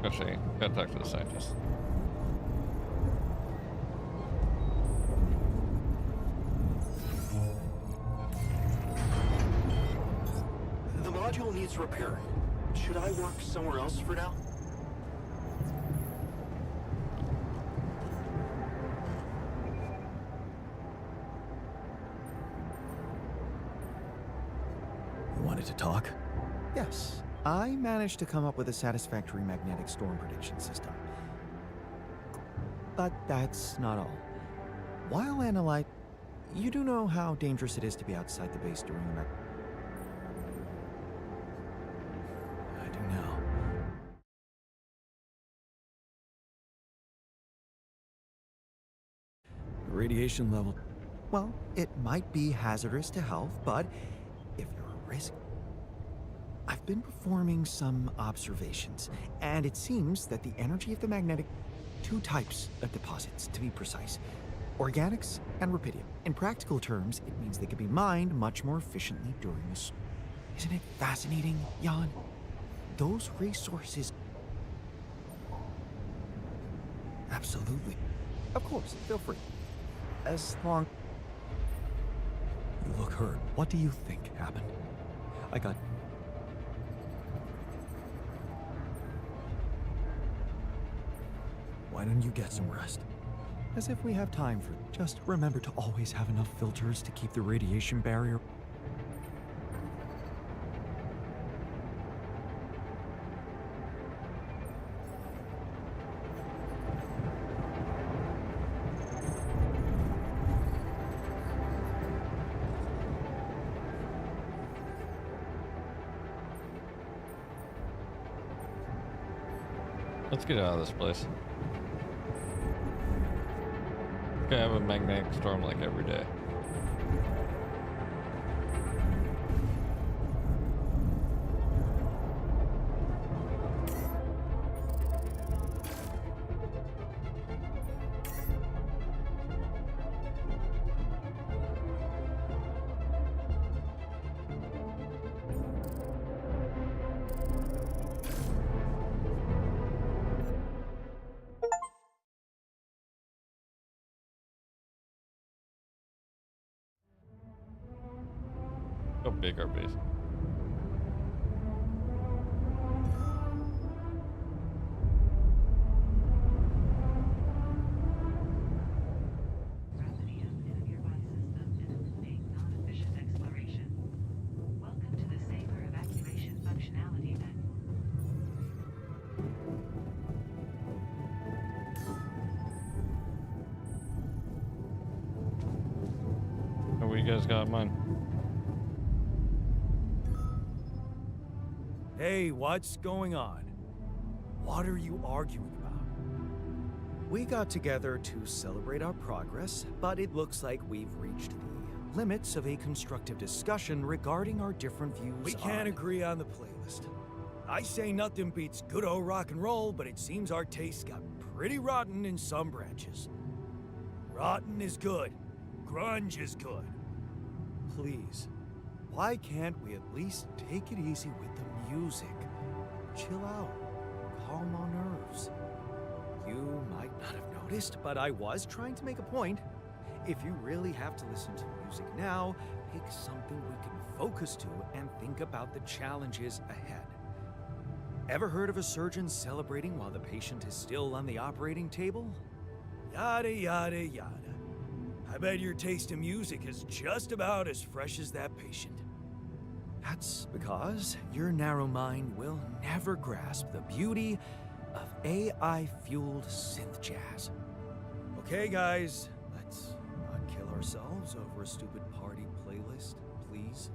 Actually, gotta talk to the scientist. The module needs repair. Should I work somewhere else for now? You wanted to talk? Yes. I managed to come up with a satisfactory magnetic storm prediction system. But that's not all. While analyze, you do know how dangerous it is to be outside the base during a I do now. The radiation level. Well, it might be hazardous to health, but if you're a risk. I've been performing some observations, and it seems that the energy of the magnetic. Two types of deposits, to be precise. Organics and rubidium. In practical terms, it means they can be mined much more efficiently during this. Isn't it fascinating, Jan? Those resources. Absolutely. Of course, feel free. As long. You look hurt. What do you think happened? I got. Why don't you get some rest? As if we have time for. Just remember to always have enough filters to keep the radiation barrier. Let's get out of this place. I have a magnetic storm like every day. How big our base? Gravity up in a nearby system and eliminate non-efficient exploration. Welcome to the safer evacuation functionality then. Oh, you guys got mine. Hey, what's going on? What are you arguing about? We got together to celebrate our progress, but it looks like we've reached the limits of a constructive discussion regarding our different views. We can't agree on the playlist. I say nothing beats good old rock and roll, but it seems our tastes got pretty rotten in some branches. Rotten is good. Grunge is good. Please, why can't we at least take it easy with the music? Chill out, calm our nerves. You might not have noticed, but I was trying to make a point. If you really have to listen to music now, pick something we can focus to and think about the challenges ahead. Ever heard of a surgeon celebrating while the patient is still on the operating table? Yada, yada, yada. I bet your taste in music is just about as fresh as that patient. That's because your narrow mind will never grasp the beauty of AI-fueled synth jazz. Okay, guys, let's not kill ourselves over a stupid party playlist, please.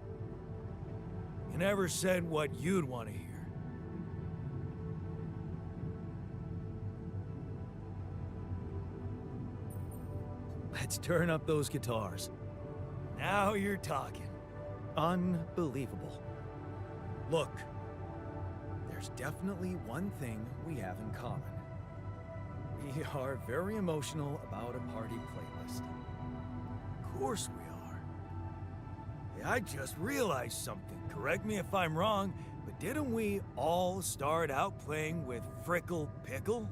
You never said what you'd want to hear. Let's turn up those guitars. Now you're talking. Unbelievable. Look, there's definitely one thing we have in common. We are very emotional about a party playlist. Of course we are. Hey, I just realized something. Correct me if I'm wrong. But didn't we all start out playing with Frickle Pickle?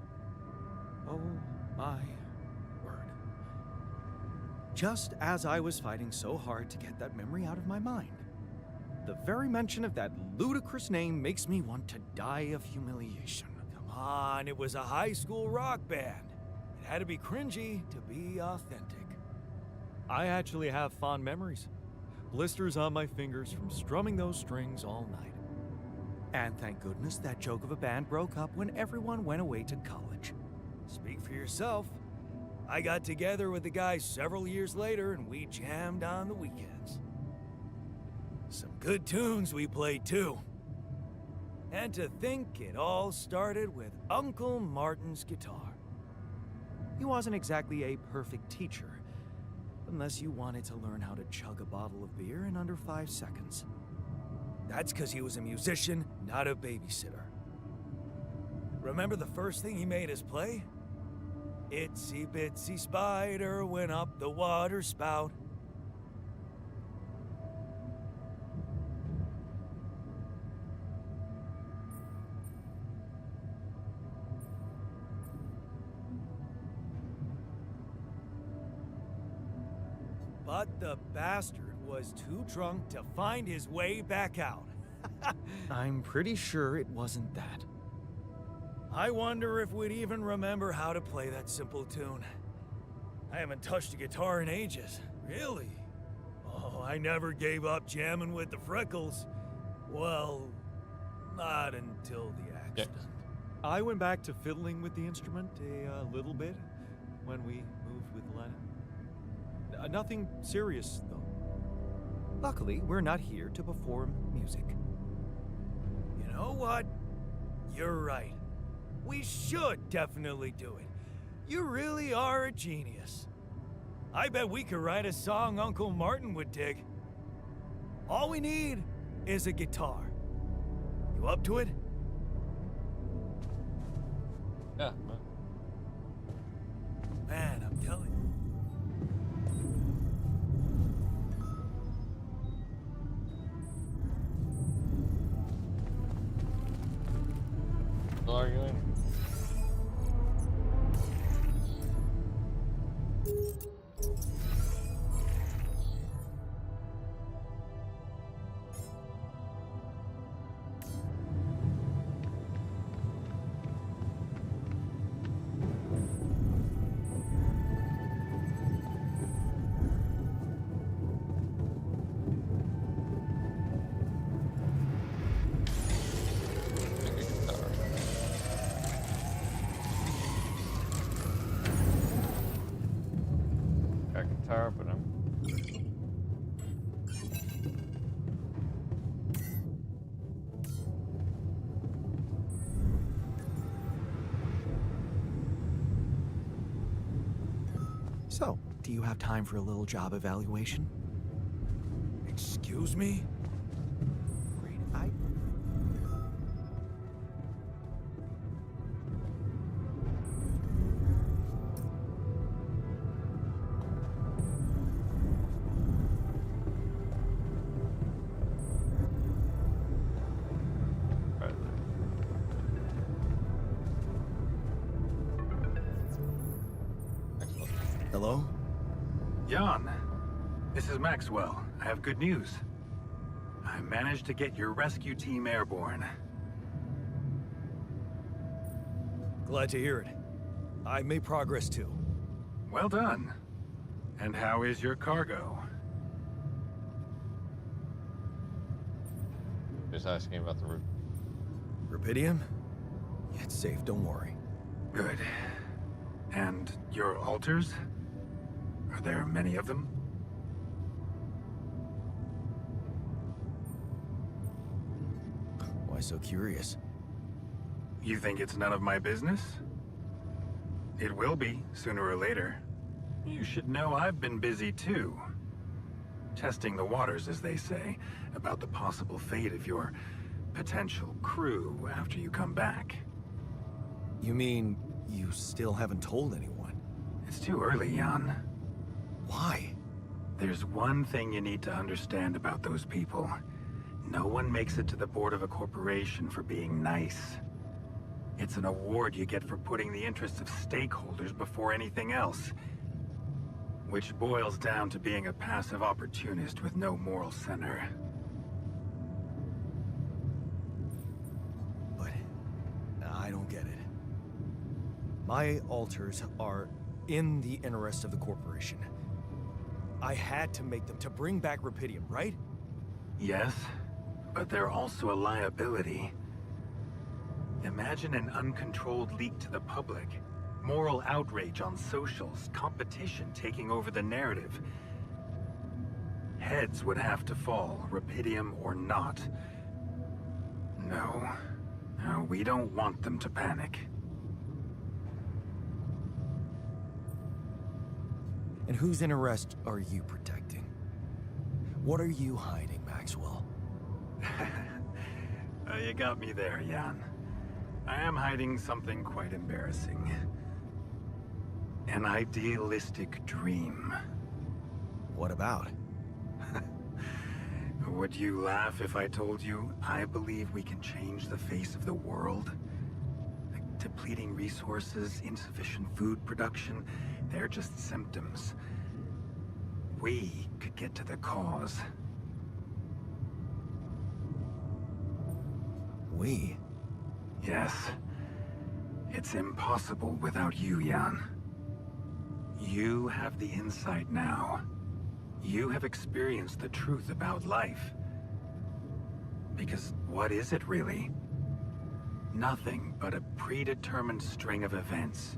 Oh my word. Just as I was fighting so hard to get that memory out of my mind, the very mention of that ludicrous name makes me want to die of humiliation. Come on, it was a high school rock band. It had to be cringy to be authentic. I actually have fond memories. Blisters on my fingers from strumming those strings all night. And thank goodness that joke of a band broke up when everyone went away to college. Speak for yourself. I got together with the guys several years later and we jammed on the weekends. Some good tunes we played too. And to think it all started with Uncle Martin's guitar. He wasn't exactly a perfect teacher, unless you wanted to learn how to chug a bottle of beer in under 5 seconds. That's because he was a musician, not a babysitter. Remember the first thing he made us play? Itsy bitsy spider went up the water spout. But the bastard was too drunk to find his way back out. I'm pretty sure it wasn't that. I wonder if we'd even remember how to play that simple tune. I haven't touched a guitar in ages. Really? Oh, I never gave up jamming with the Freckles. Well, not until the accident. I went back to fiddling with the instrument a little bit when we moved with Lennon. Nothing serious, though. Luckily, we're not here to perform music. You know what? You're right. We should definitely do it. You really are a genius. I bet we could write a song Uncle Martin would dig. All we need is a guitar. You up to it? Yeah. Man, I'm telling you. Still arguing? But I'm So, do you have time for a little job evaluation? Excuse me? Great. right there. Excellent. Hello? Jan, this is Maxwell. I have good news. I managed to get your rescue team airborne. Glad to hear it. I made progress too. Well done. And how is your cargo? Just asking about the route. Rubidium? It's safe, don't worry. Good. And your altars? Are there many of them? Why so curious? You think it's none of my business? It will be, sooner or later. You should know I've been busy too. Testing the waters, as they say, about the possible fate of your potential crew after you come back. You mean you still haven't told anyone? It's too early, Jan. Why? There's one thing you need to understand about those people. No one makes it to the board of a corporation for being nice. It's an award you get for putting the interests of stakeholders before anything else. Which boils down to being a passive opportunist with no moral center. But I don't get it. My alters are in the interest of the corporation. I had to make them to bring back Rapidium, right? Yes, but they're also a liability. Imagine an uncontrolled leak to the public. Moral outrage on socials, competition taking over the narrative. Heads would have to fall, Rapidium or not. No, we don't want them to panic. And whose interest are you protecting? What are you hiding, Maxwell? You got me there, Jan. I am hiding something quite embarrassing. An idealistic dream. What about? Would you laugh if I told you I believe we can change the face of the world? Like depleting resources, insufficient food production, they're just symptoms. We could get to the cause. We? Yes. It's impossible without you, Jan. You have the insight now. You have experienced the truth about life. Because what is it really? Nothing but a predetermined string of events,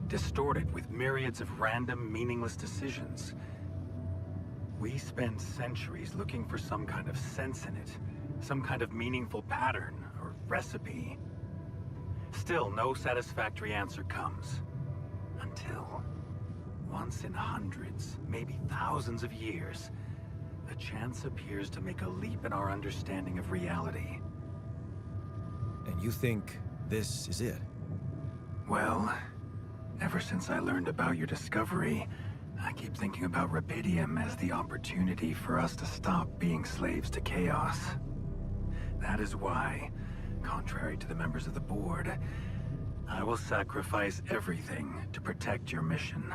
distorted with myriads of random, meaningless decisions. We spend centuries looking for some kind of sense in it, some kind of meaningful pattern or recipe. Still, no satisfactory answer comes. Until, once in hundreds, maybe thousands of years, a chance appears to make a leap in our understanding of reality. And you think this is it? Well, ever since I learned about your discovery, I keep thinking about Rapidium as the opportunity for us to stop being slaves to chaos. That is why, contrary to the members of the board, I will sacrifice everything to protect your mission.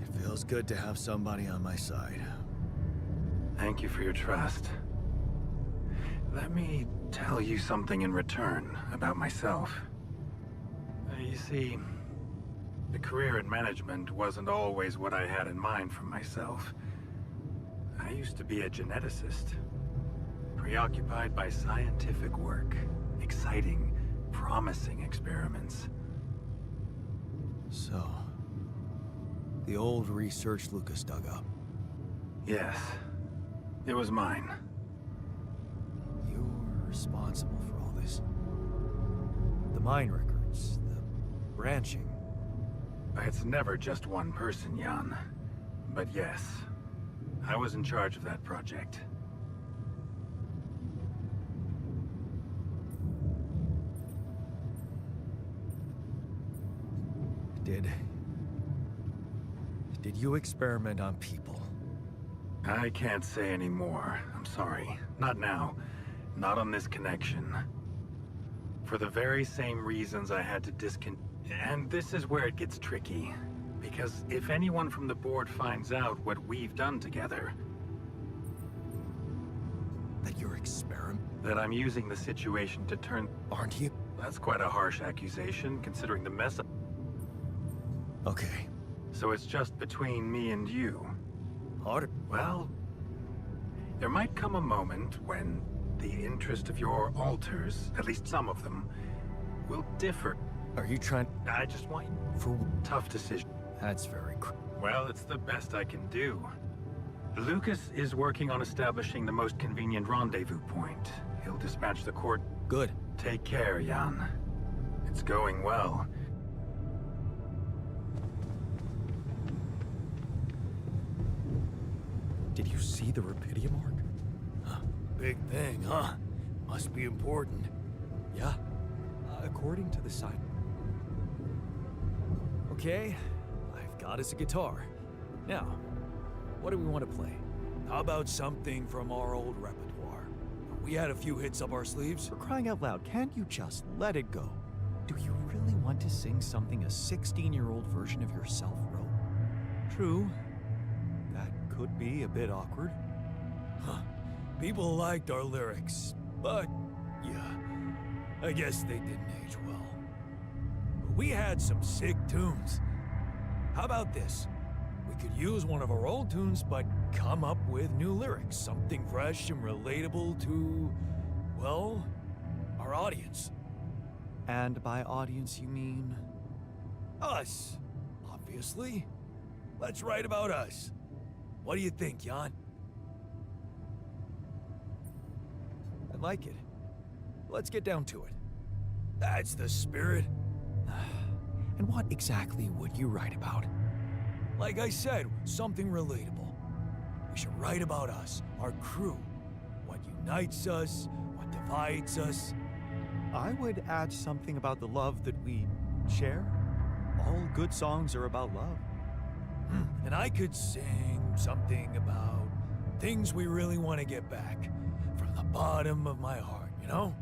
It feels good to have somebody on my side. Thank you for your trust. Let me tell you something in return about myself. You see, the career in management wasn't always what I had in mind for myself. I used to be a geneticist, preoccupied by scientific work, exciting, promising experiments. So, the old research Lucas dug up. Yes, it was mine. You were responsible for all this. The mine records, the branching. It's never just one person, Jan. But yes, I was in charge of that project. Did you experiment on people? I can't say any more. I'm sorry. Not now. Not on this connection. For the very same reasons I had to And this is where it gets tricky. Because if anyone from the board finds out what we've done together... That you're That I'm using the situation to turn... Aren't you? That's quite a harsh accusation, considering the mess up. Okay. So it's just between me and you. Harder. Well, there might come a moment when the interest of your alters, at least some of them, will differ. Are you trying... I just want... For... Tough decision. That's very... Well, it's the best I can do. Lucas is working on establishing the most convenient rendezvous point. He'll dispatch the court... Good. Take care, Jan. It's going well. Did you see the Rapidium mark? Huh. Big thing, huh? Must be important. Yeah. According to the sign. Okay, I've got us a guitar. Now, what do we want to play? How about something from our old repertoire? We had a few hits up our sleeves. For crying out loud, can't you just let it go? Do you really want to sing something a 16-year-old version of yourself wrote? True. That could be a bit awkward. Huh. People liked our lyrics, but yeah, I guess they didn't age well. But we had some sick tunes. How about this? We could use one of our old tunes, but come up with new lyrics. Something fresh and relatable to, well, our audience. And by audience, you mean? Us, obviously. Let's write about us. What do you think, Jan? I like it. Let's get down to it. That's the spirit. And what exactly would you write about? Like I said, something relatable. We should write about us, our crew. What unites us, what divides us. I would add something about the love that we share. All good songs are about love. And I could sing something about things we really want to get back. From the bottom of my heart, you know?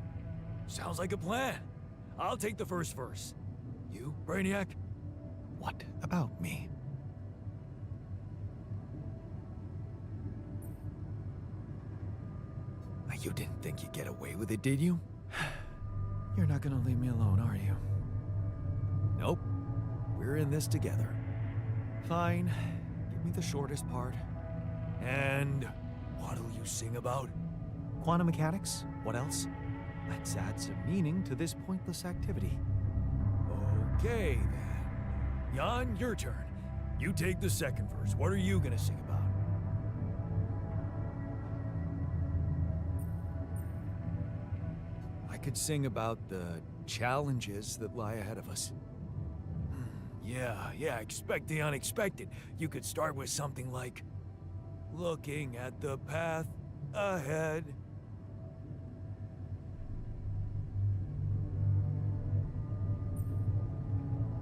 Sounds like a plan. I'll take the first verse. You, Brainiac? What about me? You didn't think you'd get away with it, did you? You're not gonna leave me alone, are you? Nope. We're in this together. Fine. Give me the shortest part. And what'll you sing about? Quantum mechanics? What else? Let's add some meaning to this pointless activity. Okay, then. Jan, your turn. You take the second verse. What are you gonna sing about? I could sing about the challenges that lie ahead of us. Yeah, expect the unexpected. You could start with something like, looking at the path ahead.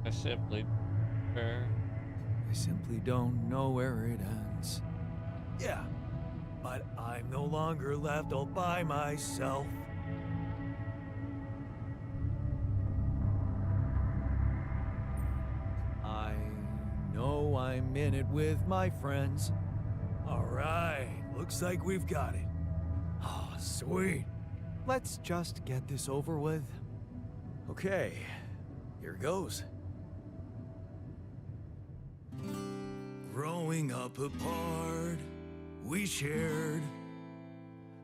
I simply I simply don't know where it ends. Yeah, but I'm no longer left all by myself. I know I'm in it with my friends. All right, looks like we've got it. Oh, sweet. Let's just get this over with. Okay, here goes. Growing up apart, we shared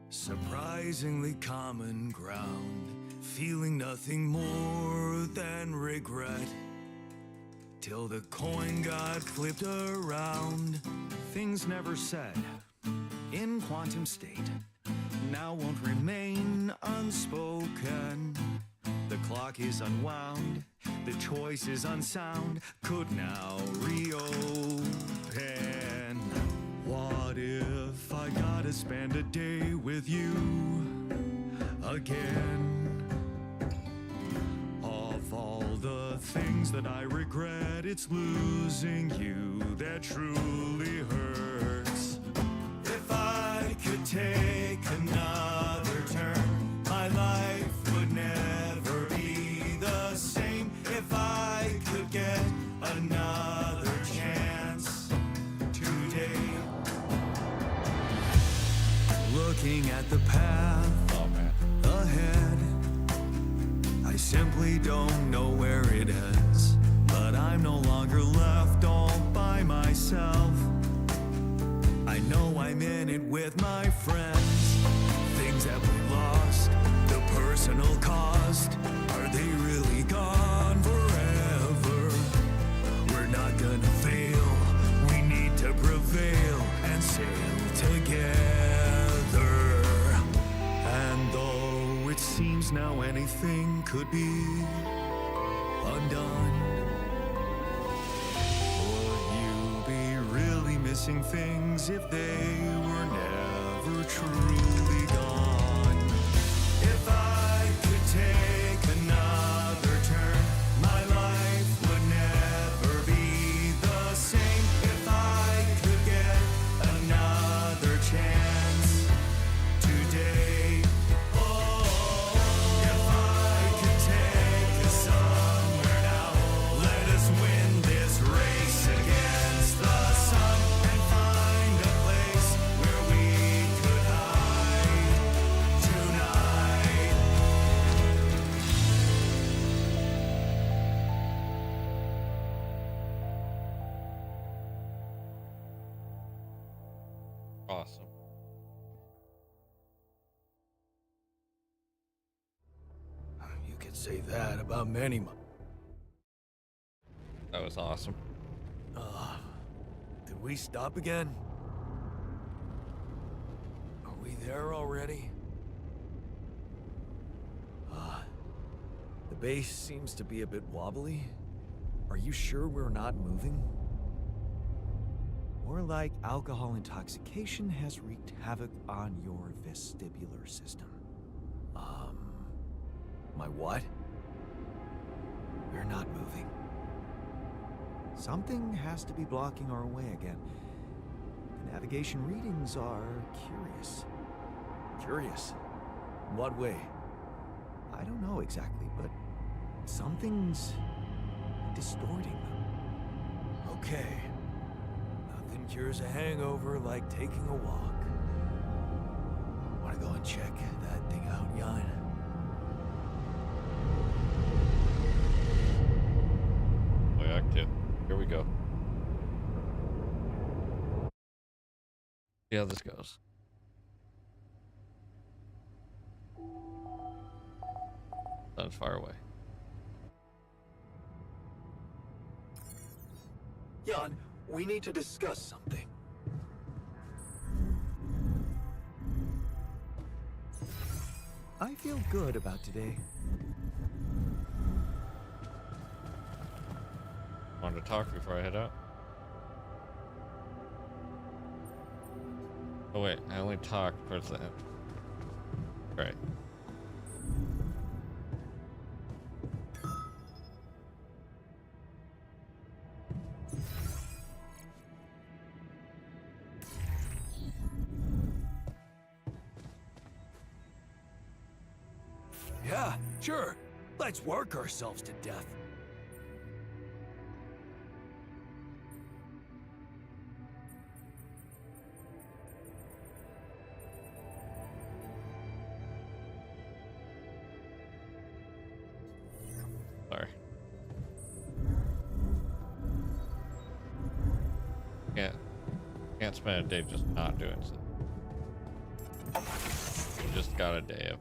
surprisingly common ground, feeling nothing more than regret. Till the coin got flipped around. Things never said in quantum state now won't remain unspoken. The clock is unwound, the choice is unsound, could now reopen. What if I gotta spend a day with you again? Of all the things that I regret, it's losing you that truly hurts. If I could take another turn, my life would never be the same. If I could get another chance today. Looking at the path ahead, I simply don't know where it ends, but I'm no longer left all by myself. I know I'm in it with my friends. Things that we lost, the personal cost, are they really gone forever? We're not gonna fail, we need to prevail and sail together. And though it seems now anything could be undone, would you be really missing things if they were never truly gone? If I could take another turn, my life would never be the same. If I could get another chance Awesome. You could say that about many. That was awesome. Did we stop again? Are we there already? The base seems to be a bit wobbly. Are you sure we're not moving? More like alcohol intoxication has wreaked havoc on your vestibular system. My what? We're not moving. Something has to be blocking our way again. The navigation readings are curious. Curious? In what way? I don't know exactly, but something's distorting them. Okay. Nothing cures a hangover like taking a walk. Wanna go and check that thing out, Jan? Oh, yeah, kid. Here we go. See how this goes. Sun's far away. Jan, we need to discuss something. I feel good about today. Wanted to talk before I head out? Oh wait, I only talked towards the end. Right. Yeah, sure. Let's work ourselves to death. Sorry. Can't spend a day just not doing something. You just got a day of.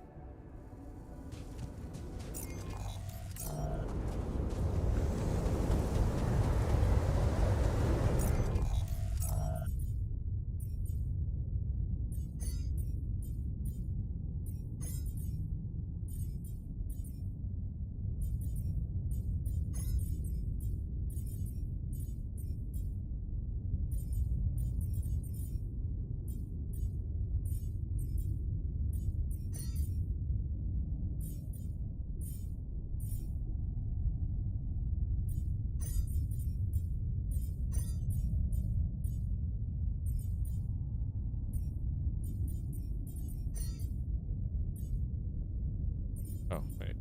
Oh, wait.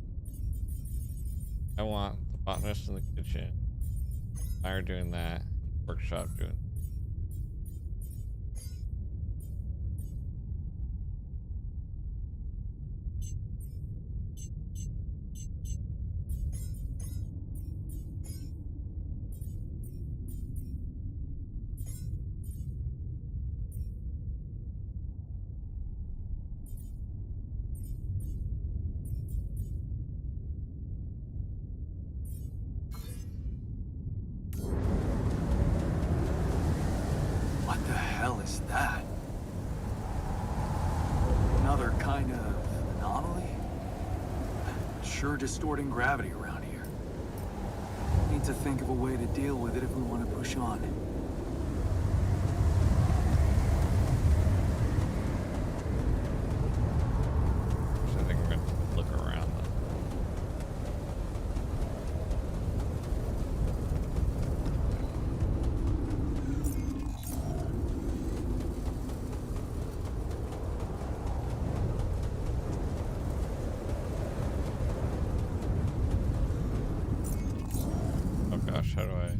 I want the botanist in the kitchen. Fire doing that. Workshop doing. What the hell is that? Another kind of anomaly? Sure distorting gravity around here. Need to think of a way to deal with it if we want to push on. So I think we're gonna look around though. Oh gosh, how do I?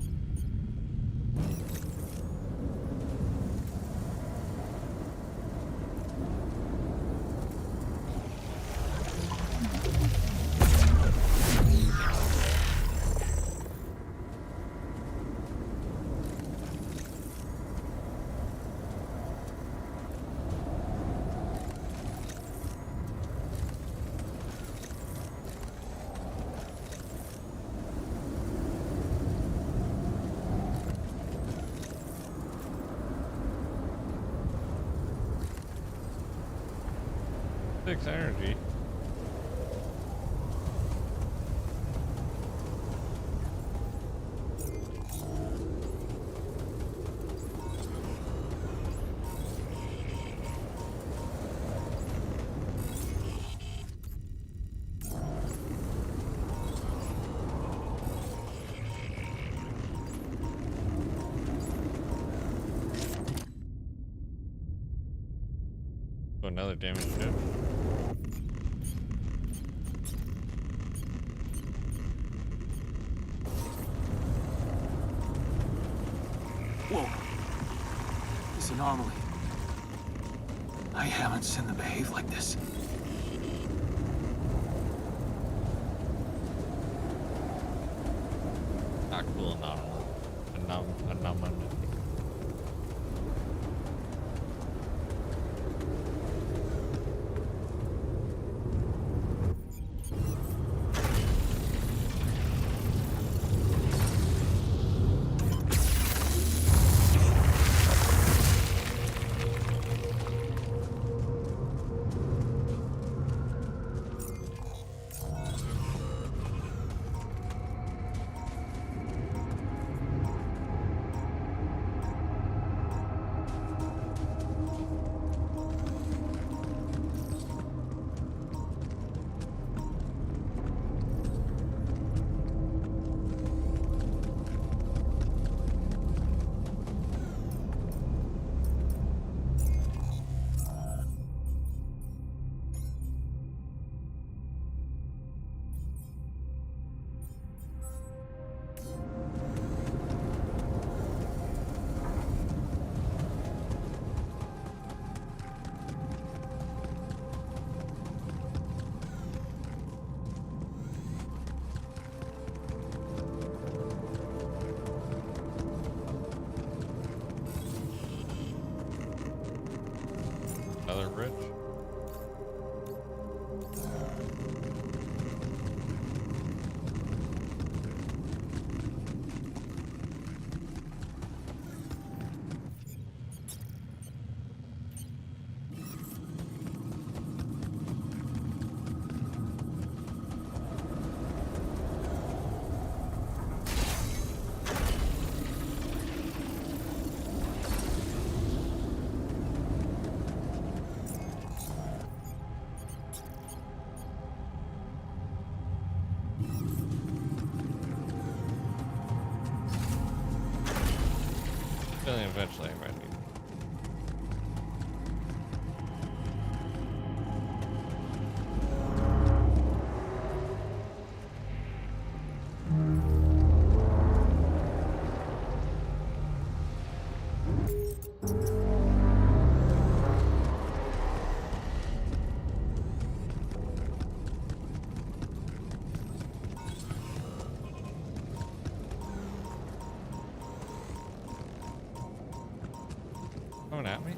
6 energy. Oh, another damage ship. Whoa. This anomaly. I haven't seen them behave like this. Not cool anomaly. Anomaly. Another bridge. Feeling eventually I'm ready. Coming at me?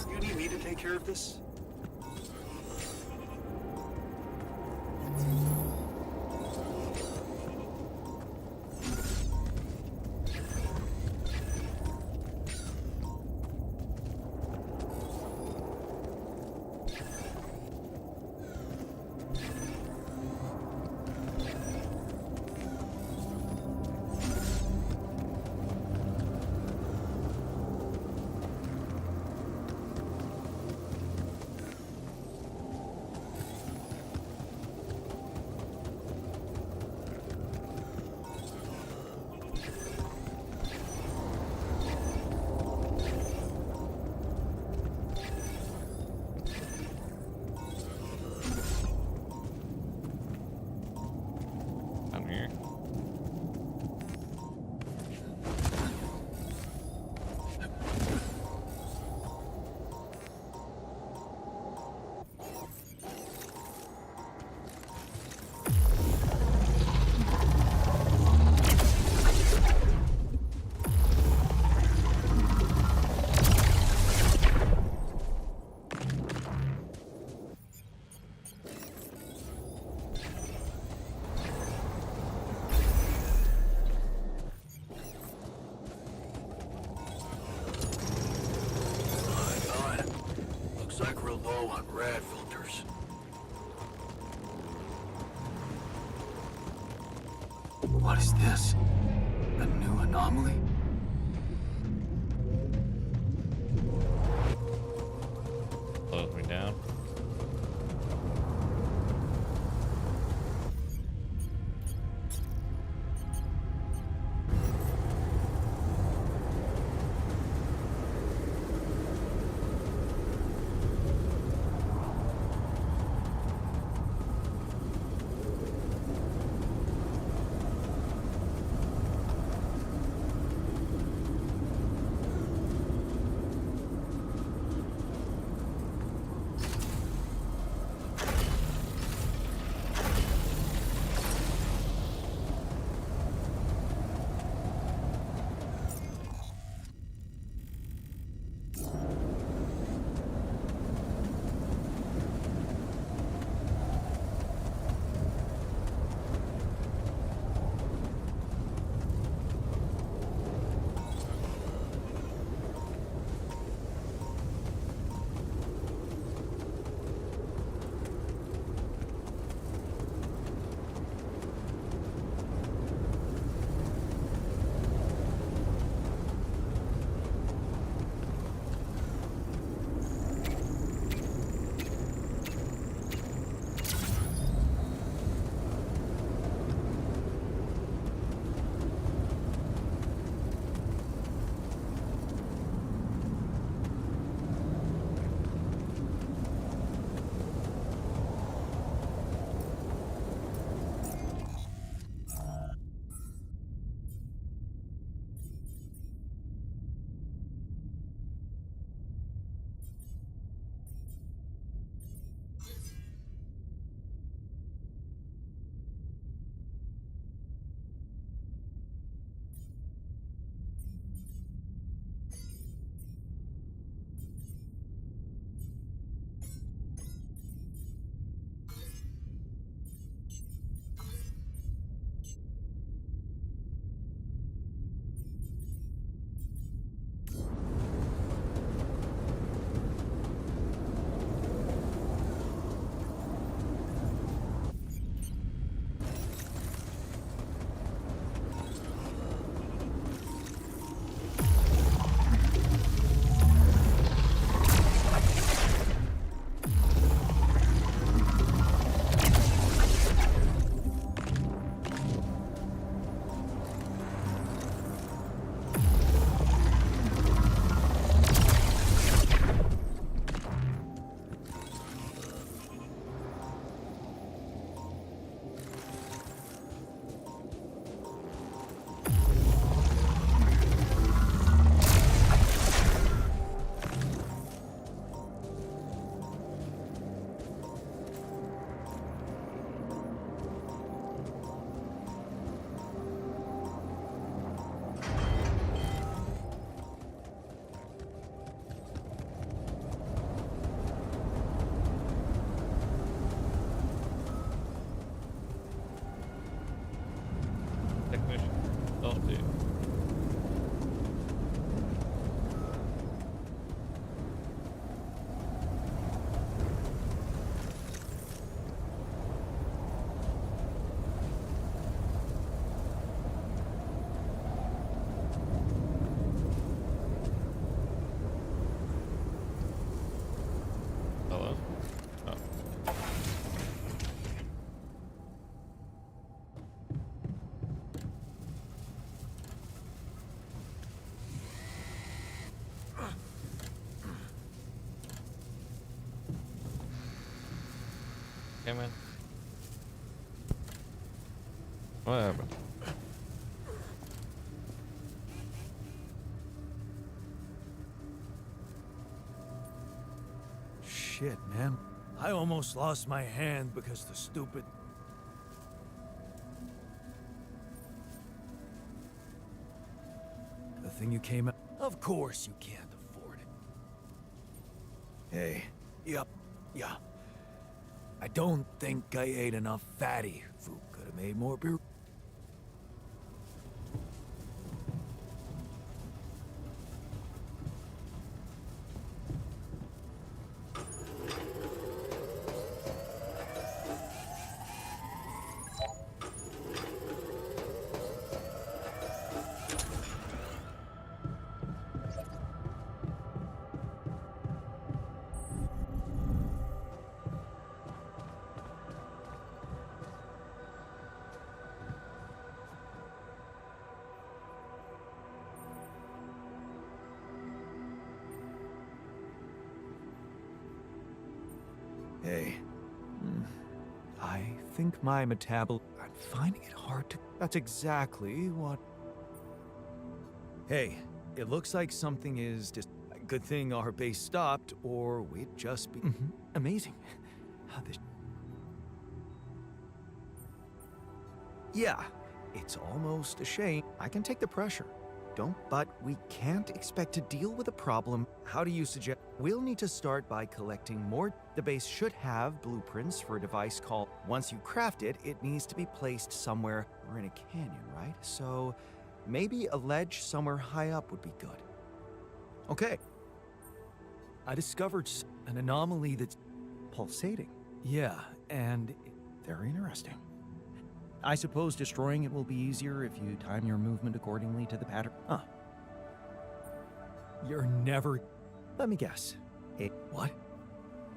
You need me to take care of this? rad filters. What is this? A new anomaly? Slows me down. Technician. Salty. Hello? Oh. Okay, man. What happened? Shit, man. I almost lost my hand because the stupid... The thing you came out... Of course you can't afford it. Hey, yep, yeah. I don't think I ate enough fatty food. Could have made more beer. Hey. I think my I'm finding it hard to... That's exactly what... Hey, it looks like something is just... Good thing our base stopped, or we'd just be... Amazing. How this... Yeah, it's almost a shame. I can take the pressure. But we can't expect to deal with a problem. How do you suggest? We'll need to start by collecting more. The base should have blueprints for a device called... Once you craft it, it needs to be placed somewhere. We're in a canyon, right? So maybe a ledge somewhere high up would be good. Okay. I discovered an anomaly that's pulsating. Yeah, and very interesting. I suppose destroying it will be easier if you time your movement accordingly to the pattern. Huh. You're never... Let me guess. What?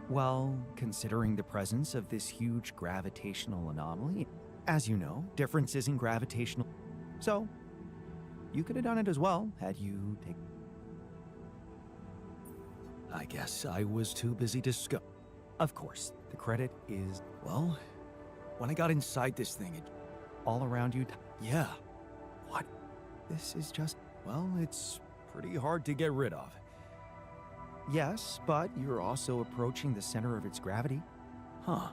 Well, considering the presence of this huge gravitational anomaly, as you know, differences in gravitational... So, you could have done it as well, had you taken... I guess I was too busy to Of course, the credit is... Well... When I got inside this thing, it all around you. Yeah. What? This is just, well, it's pretty hard to get rid of. Yes, but you're also approaching the center of its gravity. Huh.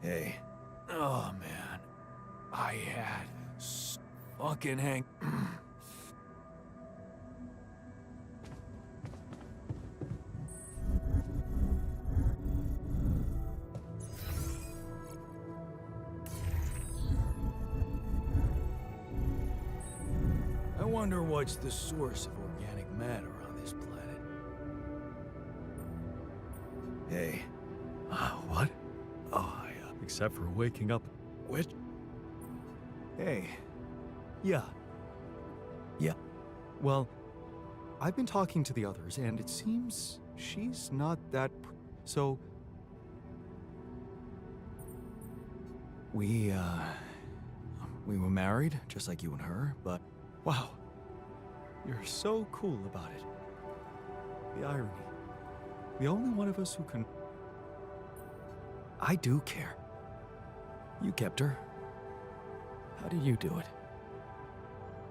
Hey. Oh, man. I had fucking hang... I wonder what's the source of organic matter on this planet. Hey. What? Oh, except for waking up. Which? Hey. Yeah. Well, I've been talking to the others, and it seems she's not that... So... We were married, just like you and her, but... Wow. You're so cool about it. The irony. The only one of us who can... I do care. You kept her. How did you do it?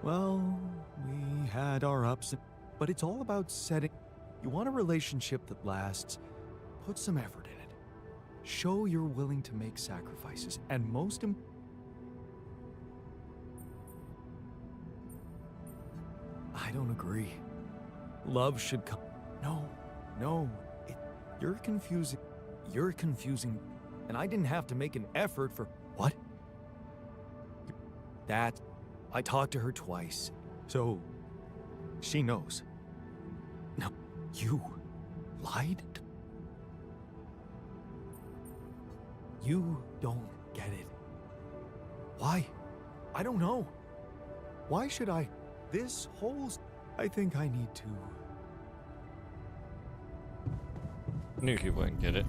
Well, we had our ups, but it's all about setting... You want a relationship that lasts, put some effort in it. Show you're willing to make sacrifices, and most important... I don't agree. Love should come... No. You're confusing. And I didn't have to make an effort for... What? I talked to her twice. So... She knows. No, you... lied? You don't get it. Why? I don't know. Why should I... This whole... I think I need to... Knew he wouldn't get it.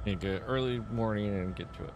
Need to go early morning and get to it.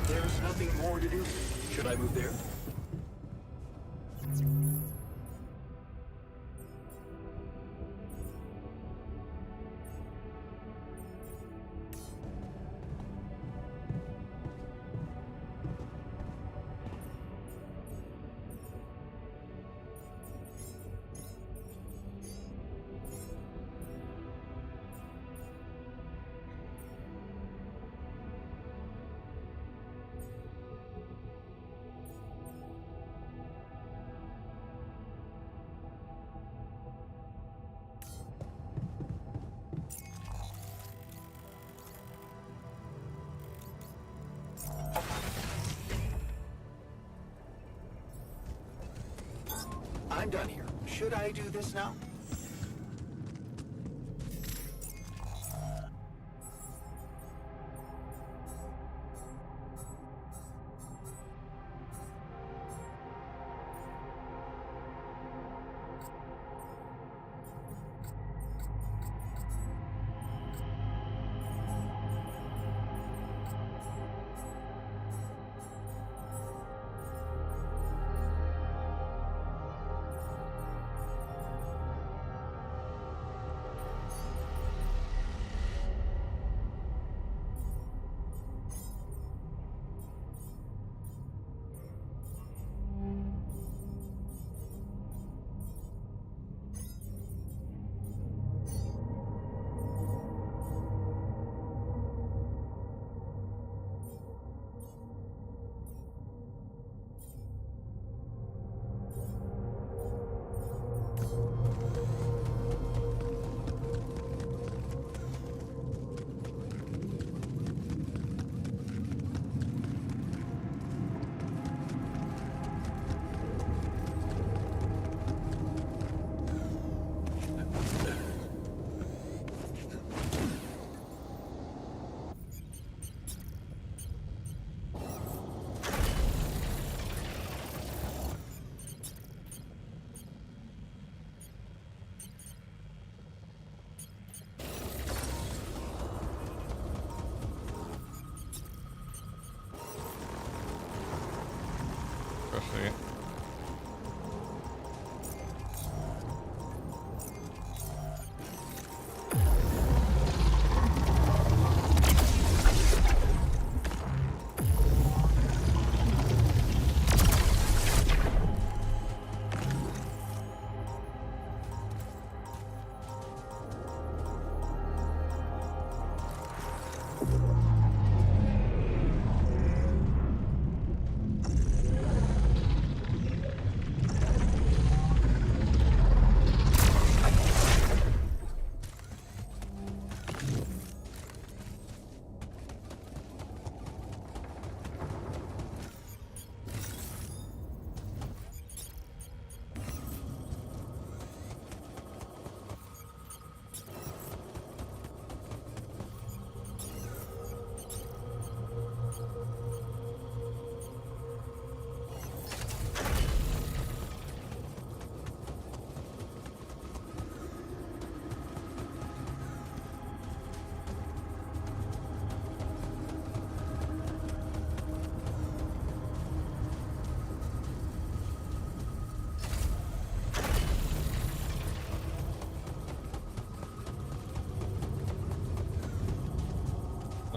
There's nothing more to do. Should I move there? I'm done here. Should I do this now? Especially.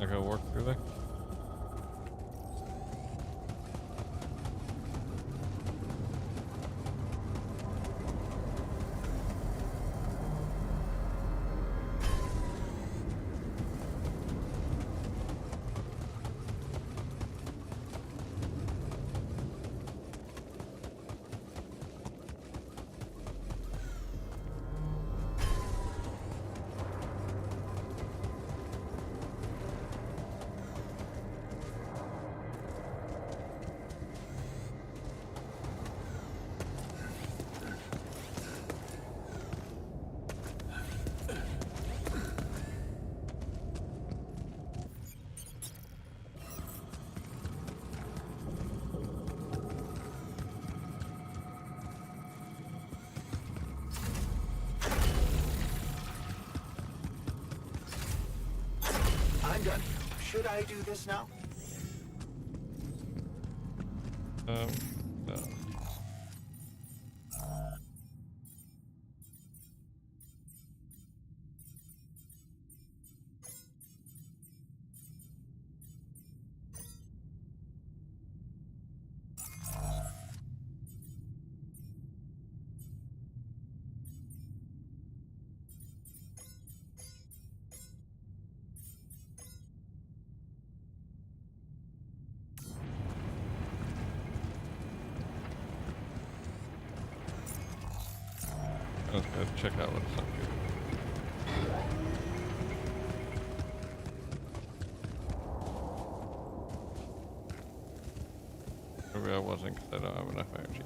I go work through there. I'm done here. Should I do this now? No. Let's go check out what's up here. Maybe I wasn't because I don't have enough energy.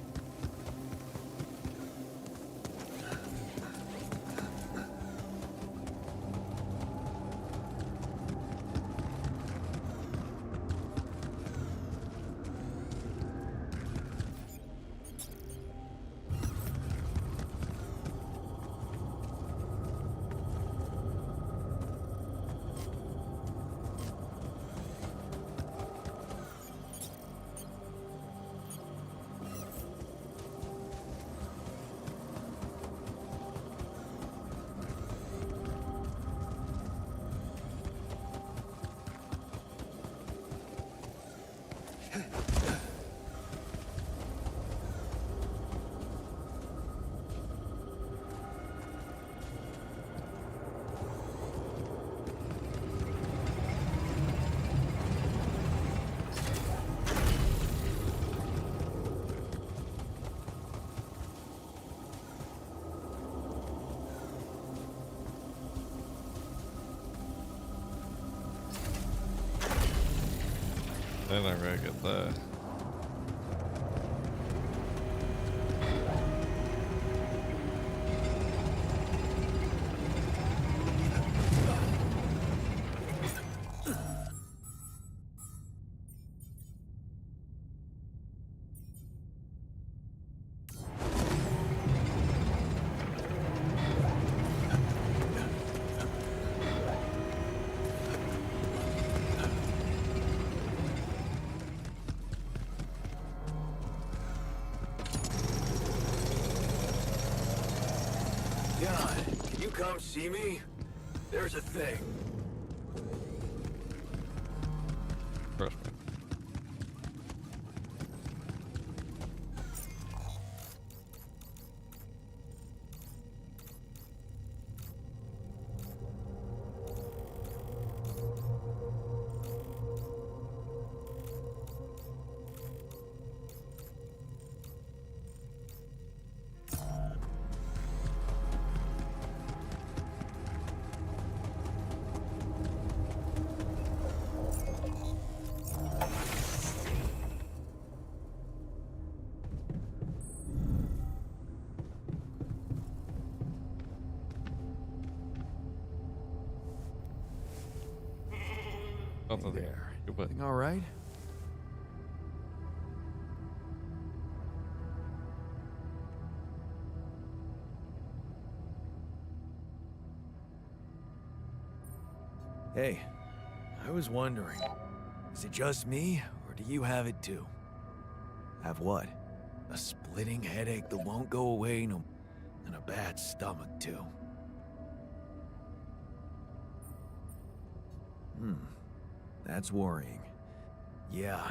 Then I'm gonna get that. John, can you come see me? There's a thing. Trust me. There. But Everything all right? Hey, I was wondering, is it just me, or do you have it too? Have what? A splitting headache that won't go away, no, and a bad stomach too. That's worrying. Yeah.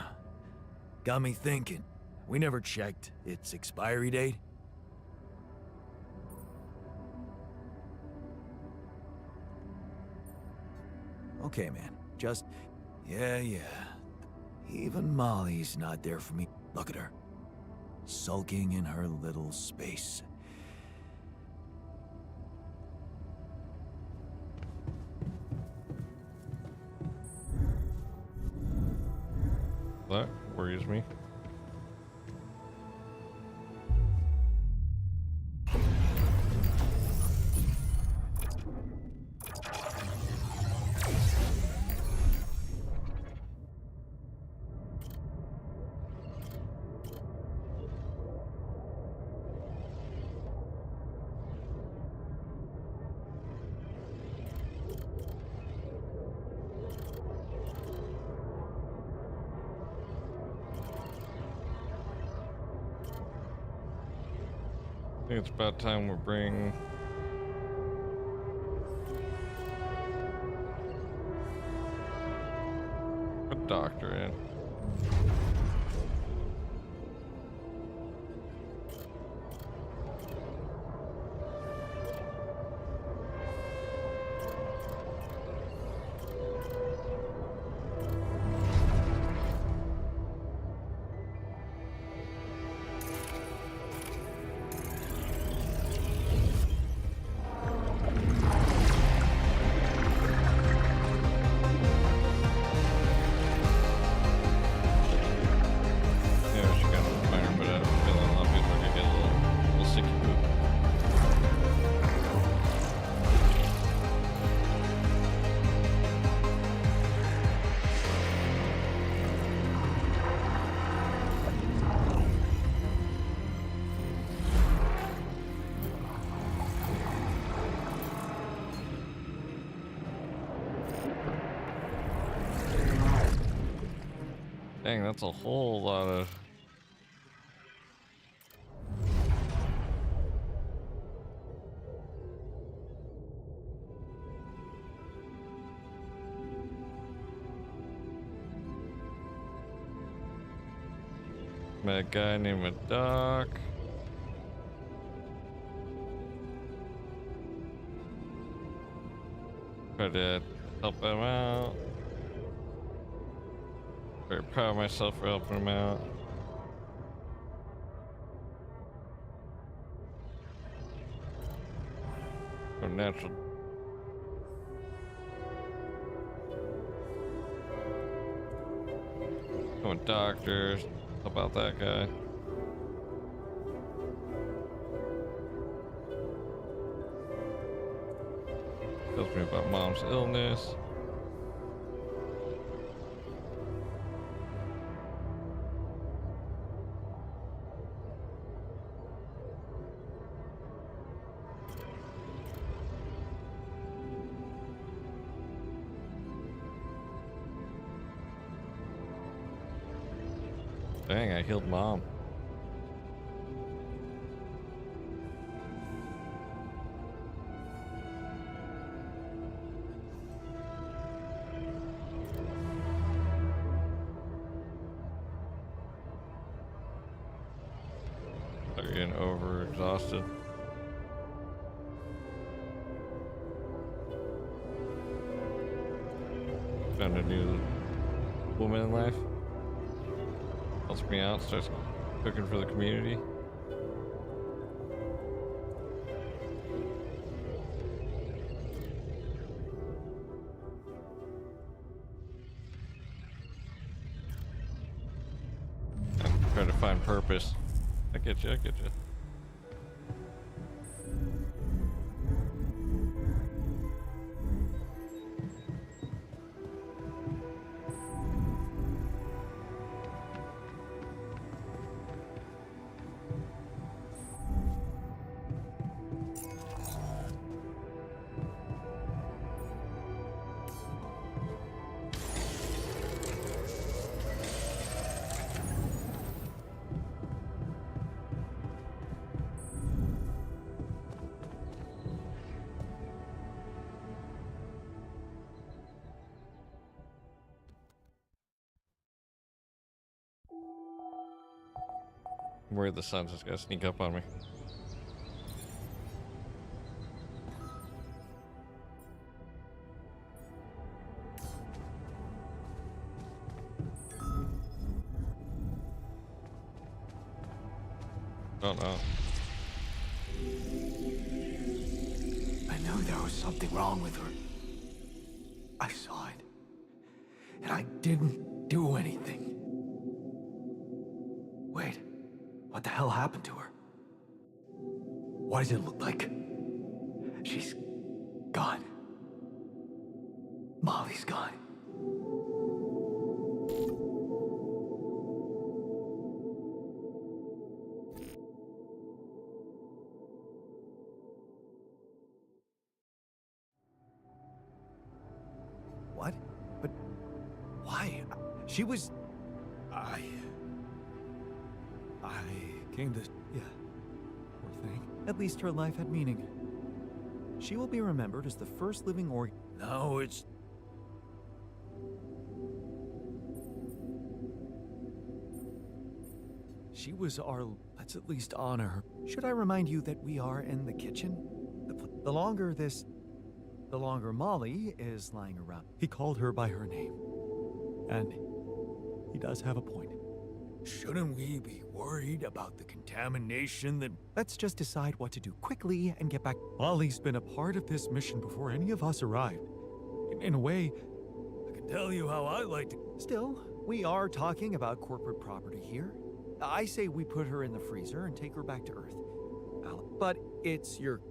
Got me thinking. We never checked its expiry date. Okay, man. Just... Yeah. Even Molly's not there for me. Look at her. Sulking in her little space. that worries me. I think it's about time we bring a doctor in. Yeah, she got a fire, but I have a feeling a lot of people are gonna get a little sicky poop. Dang, that's a whole lot of... Met a guy named Doc. Tried to help him out. Very proud of myself for helping him out. So natural. doctor about that guy. Tells me about mom's illness. Dang, I healed mom. They're getting overexhausted. Found a new woman in life. Helps me out, starts cooking for the community. I'm trying to find purpose. I get you, I get you. I'm worried the sun's just gonna sneak up on me. Oh no. I knew there was something wrong with her. I saw it. And I didn't do anything. Wait, what the hell happened to her? What does it look like? She's gone. Molly's gone. What? But why? She was... I came to... Yeah. Poor thing. At least her life had meaning. She will be remembered as the first living organ. No, it's... She was our... Let's at least honor her. Should I remind you that we are in the kitchen? The longer this... The longer Molly is lying around. He called her by her name. And he does have a point. Shouldn't we be worried about the contamination that... Let's just decide what to do quickly and get back. Molly's been a part of this mission before any of us arrived. In a way, I can tell you how I like to... still, we are talking about corporate property here. I say we put her in the freezer and take her back to Earth. But it's your...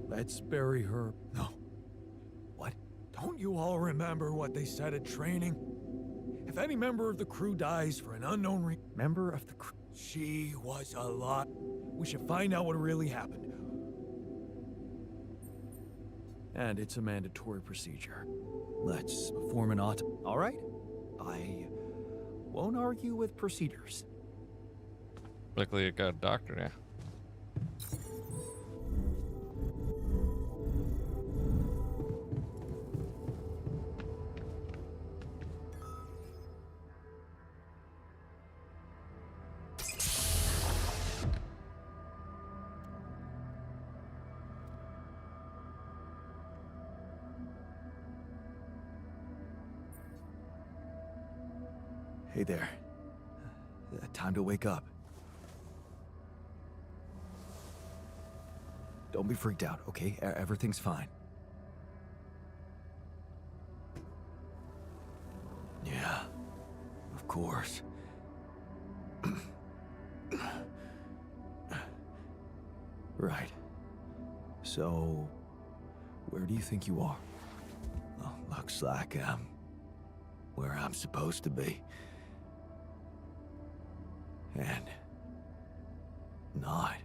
Let's bury her. No. What? Don't you all remember what they said at training? If any member of the crew dies for an unknown Member of the crew... She was a lot. We should find out what really happened. And it's a mandatory procedure. Let's perform an autopsy. All right. I won't argue with procedures. Luckily, I got a doctor now. Hey there. Time to wake up. Don't be freaked out, okay? Everything's fine. course. Right. So, where do you think you are? Well, looks like I'm where I'm supposed to be. And not.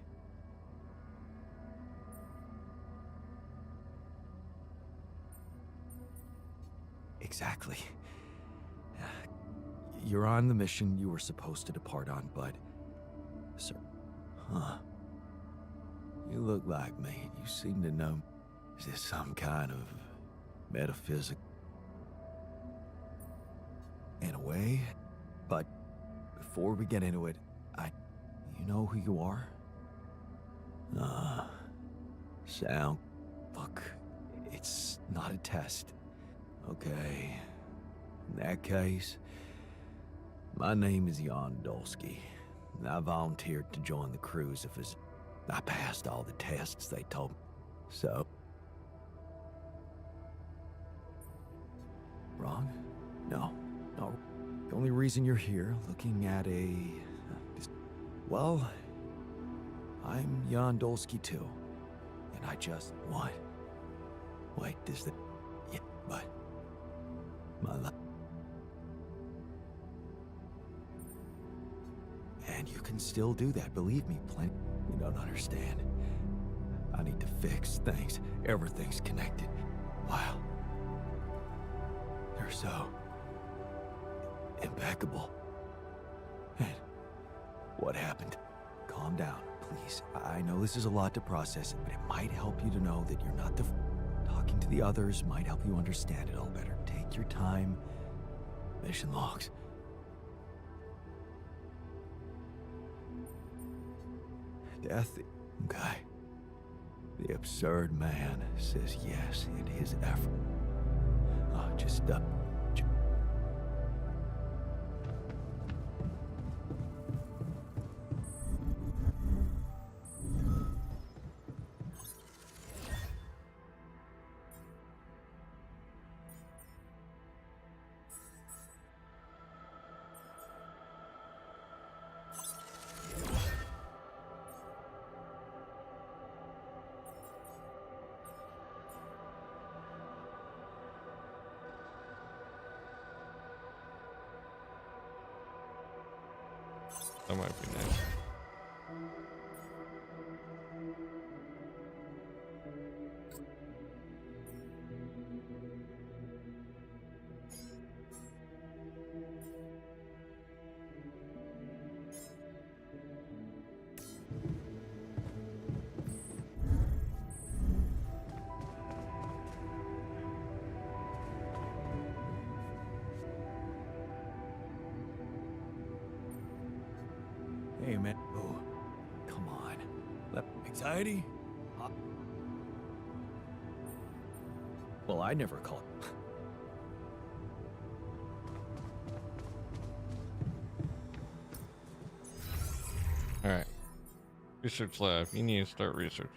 Exactly. You're on the mission you were supposed to depart on, but... Sir... Huh. You look like me. You seem to know... Is this some kind of... metaphysic... In a way? But... Before we get into it, You know who you are? Sound... Look, it's not a test. Okay. In that case... My name is Jan Dolsky. I volunteered to join the crews if I passed all the tests they told me. So... Wrong? No. The only reason you're here, looking at a... Well... I'm Jan Dolsky too. And I just... What? Wait, does that... Yeah, but... My life... And you can still do that, believe me, plenty. You don't understand. I need to fix things. Everything's connected. Wow. They're so... impeccable. And... what happened? Calm down, please. I know this is a lot to process, but it might help you to know that you're not the... Talking to the others might help you understand it all better. Take your time. Mission logs. Death... Okay. The absurd man says yes in his effort. Oh, just, That might be nice. Hey, man. Oh, come on. Anxiety? Well, I never call it. Alright. Research lab. You need to start researching.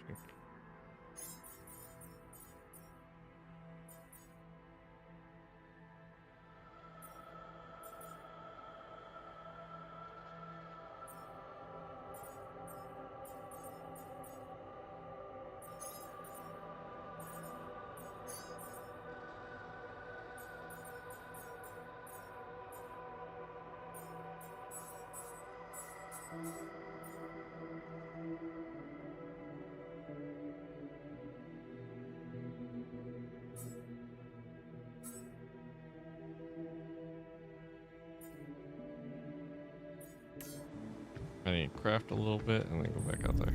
I need to craft a little bit and then go back out there.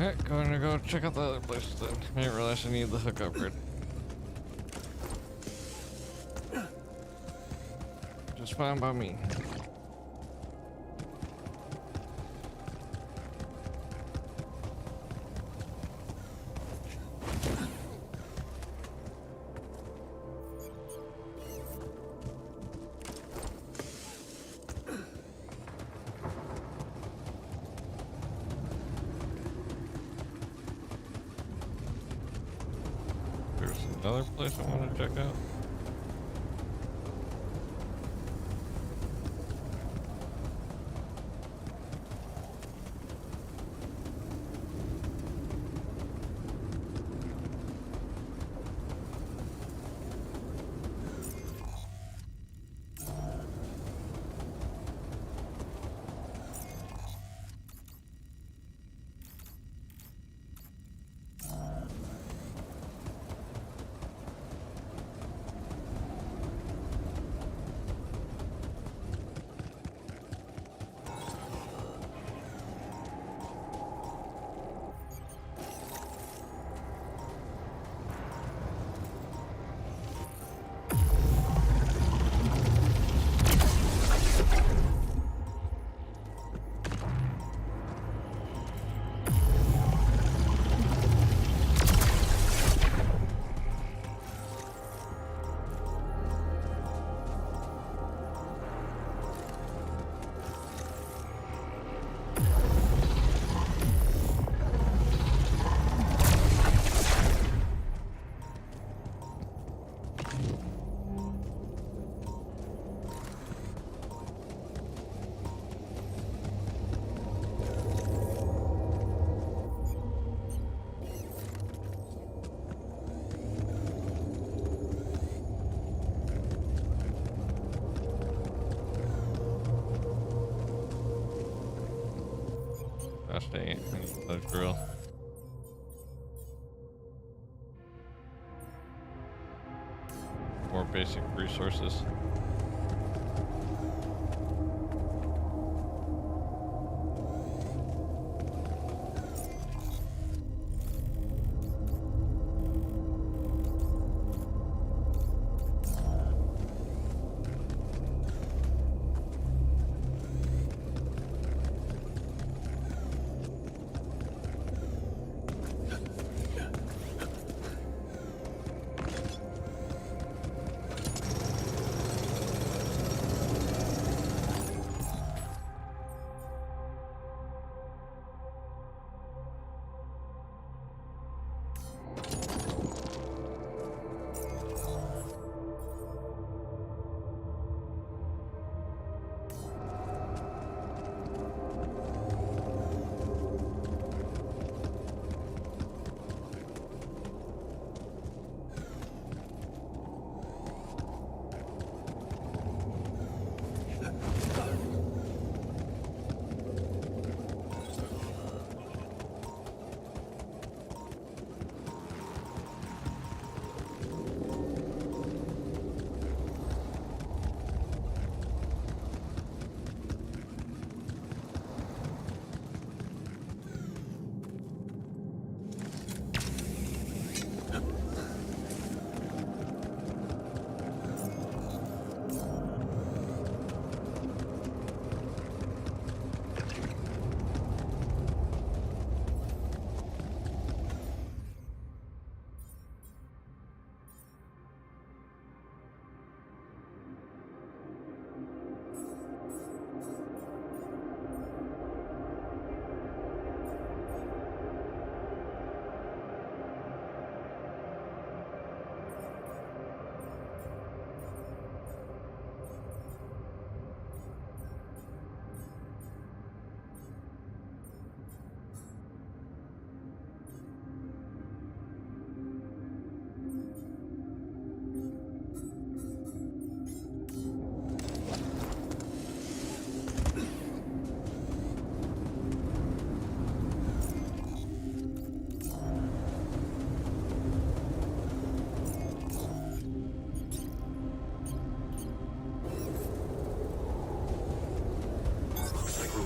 Okay, going to go check out the other place then. I didn't realize I need the hook upgrade. Just fine by me. There's another place I want to check out. Gosh dang it, I need the drill. More basic resources.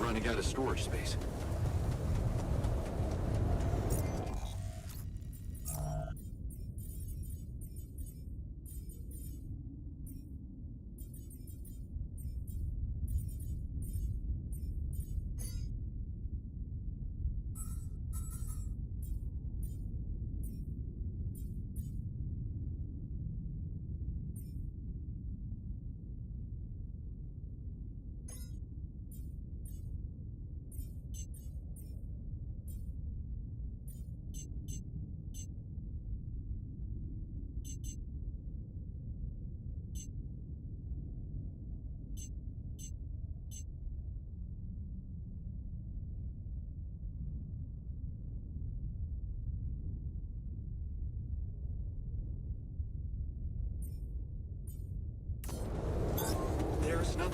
Running out of storage space.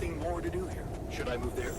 nothing more to do here. Should I move there?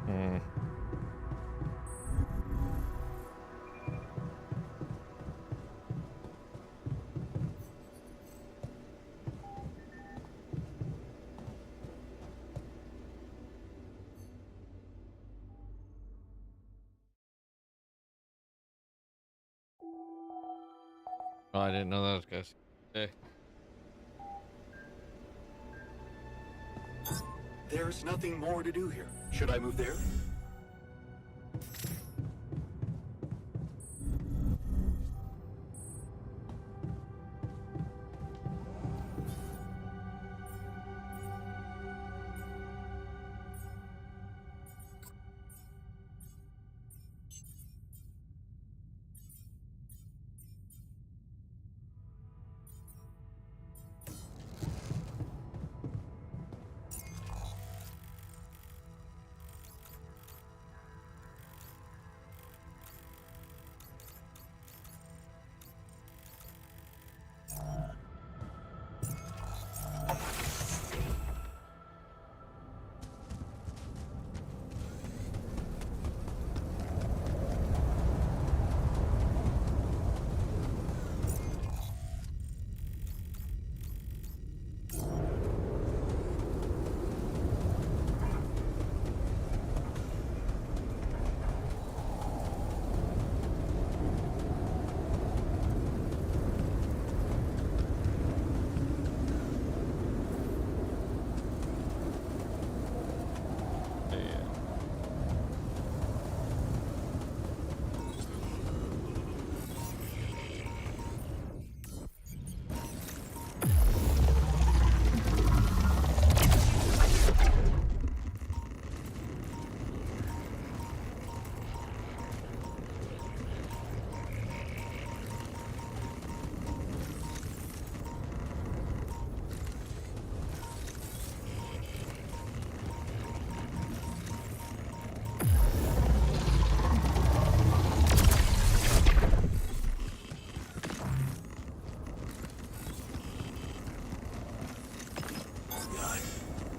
Hmm. Oh, I didn't know that was guys. Hey. There's nothing more to do here. Should I move there?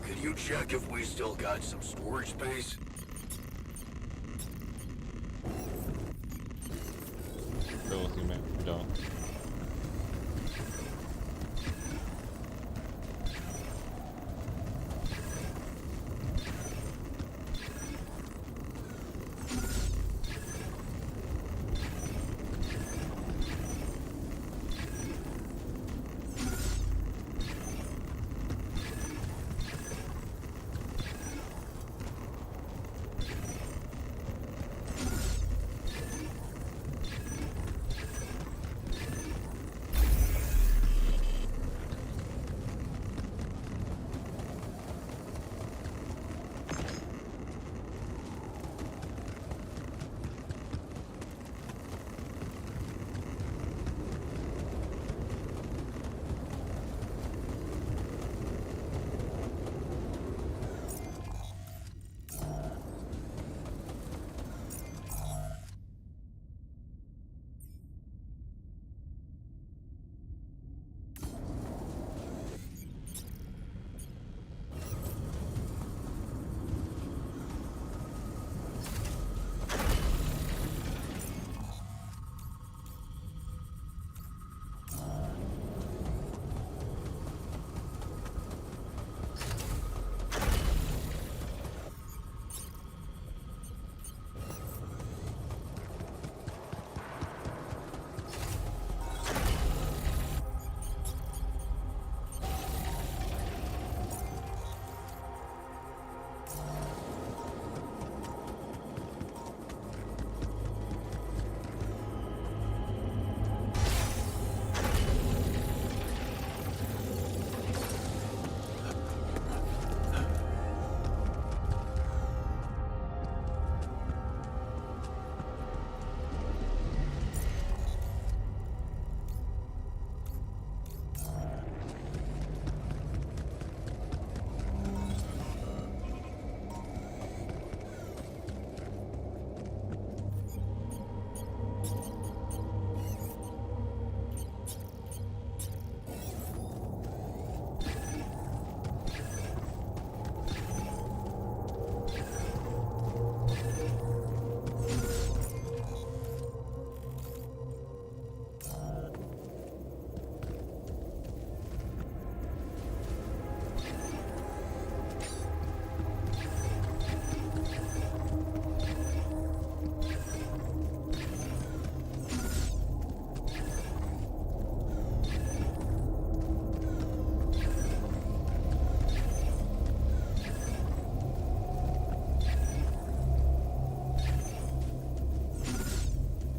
Could you check if we still got some storage space? Go with you, man. Don't.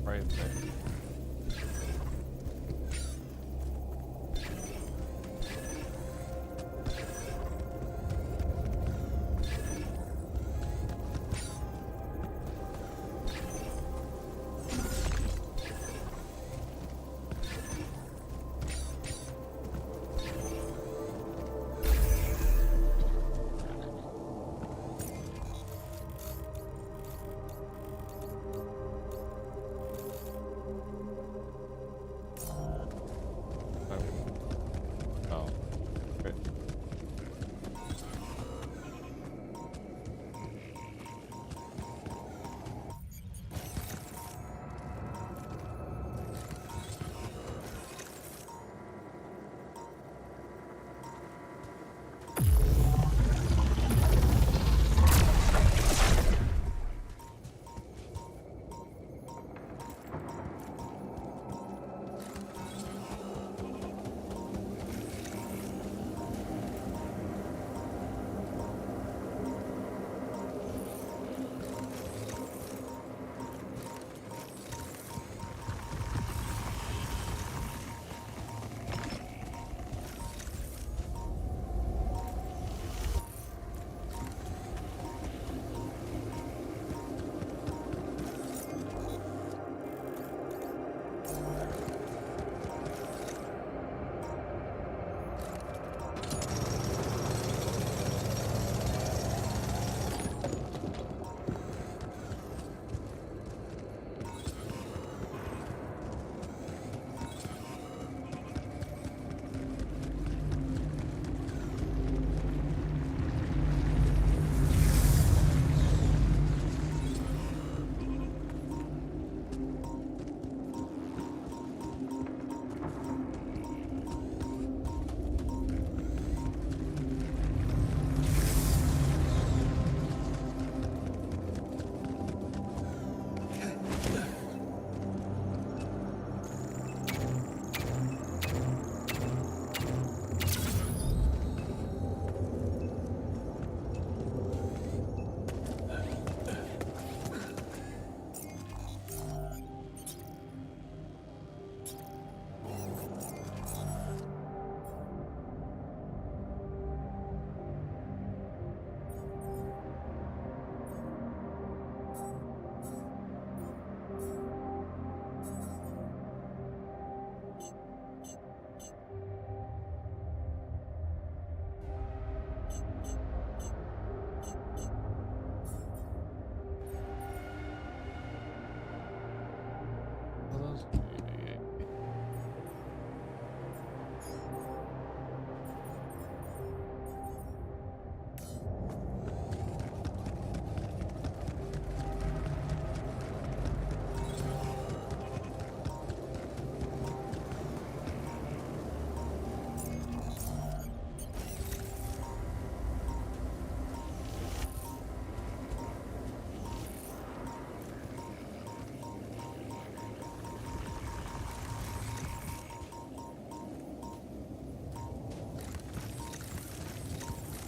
right there. Oh, great.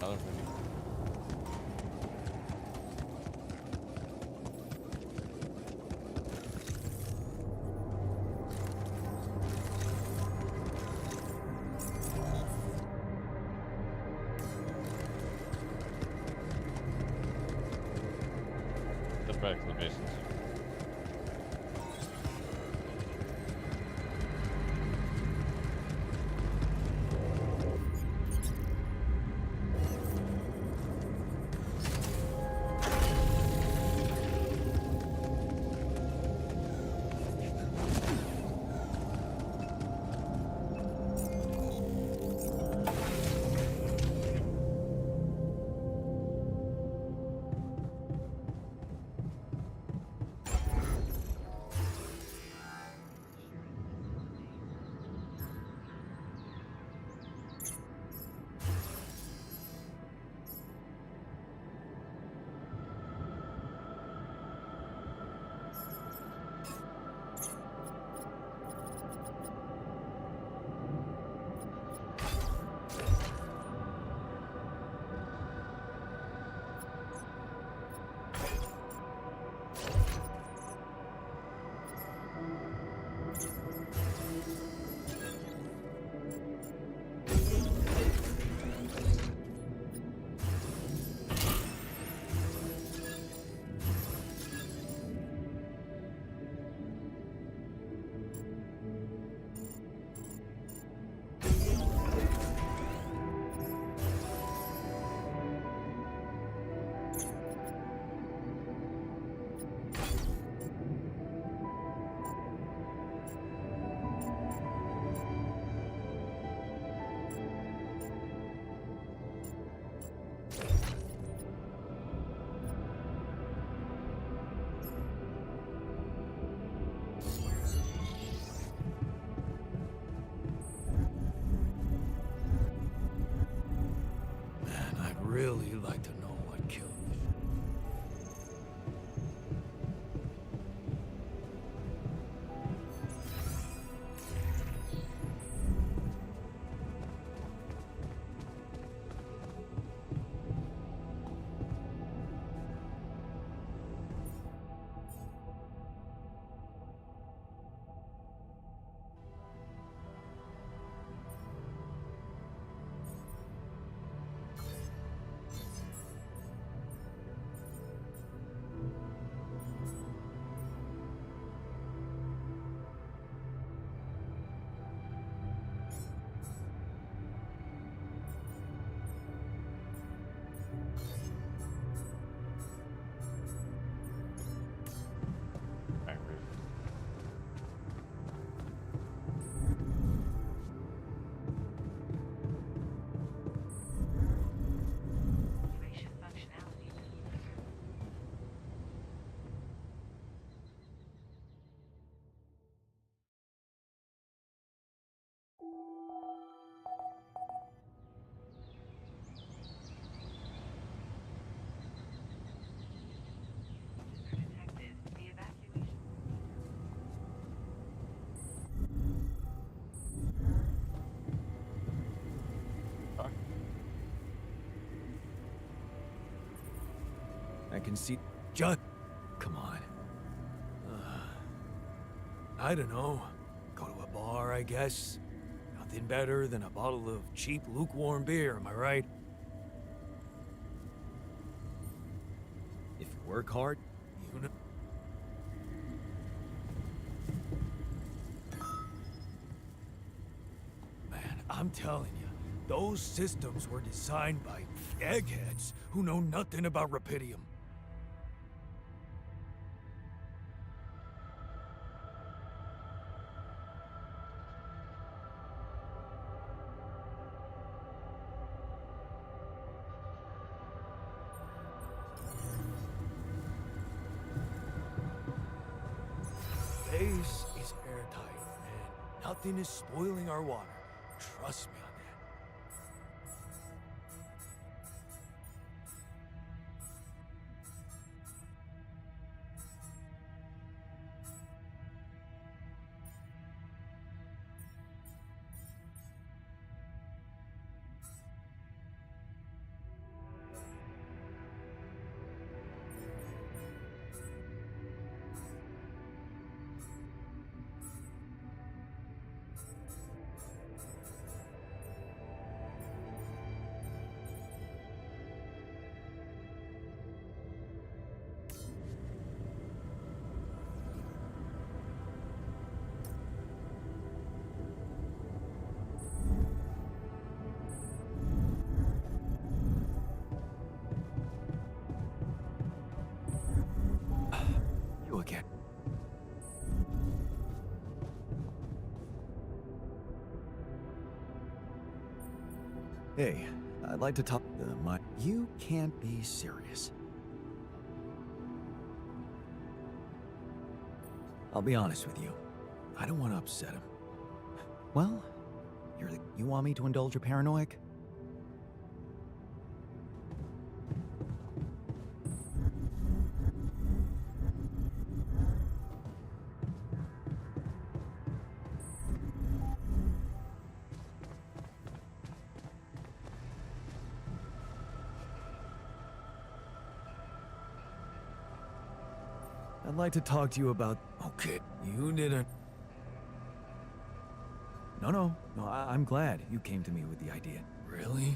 Another movie. The proclamations. really like to know what killed you. Right, right. Evacuation functionality delivered. Detected. The evacuation. Talk. I can see. Just. Come on. I don't know. Go to a bar, I guess. Nothing better than a bottle of cheap, lukewarm beer, am I right? If you work hard, you know. Man, I'm telling you, those systems were designed by eggheads who know nothing about Rapidium. Base is airtight, and nothing is spoiling our water. Trust me on that. You again. Hey, I'd like to talk to my. You can't be serious. I'll be honest with you. I don't want to upset him. Well, you want me to indulge your paranoid? I'd like to talk to you about. Okay, you didn't. No, I'm glad you came to me with the idea. Really?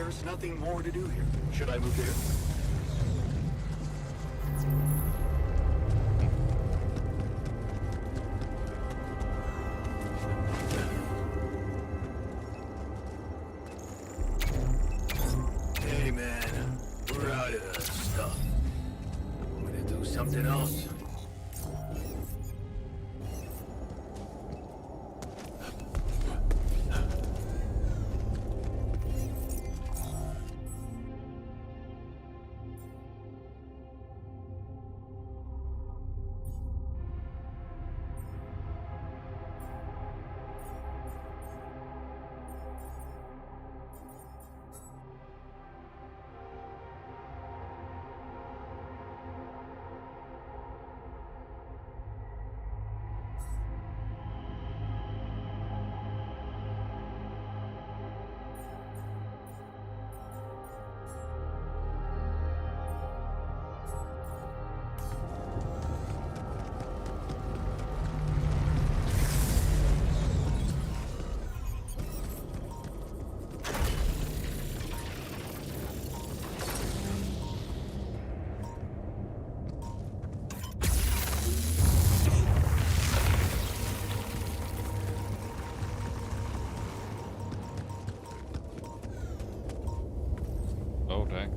There's nothing more to do here. Should I move there? Hey man, we're out of the stuff. I'm gonna do something else. Oh, dang.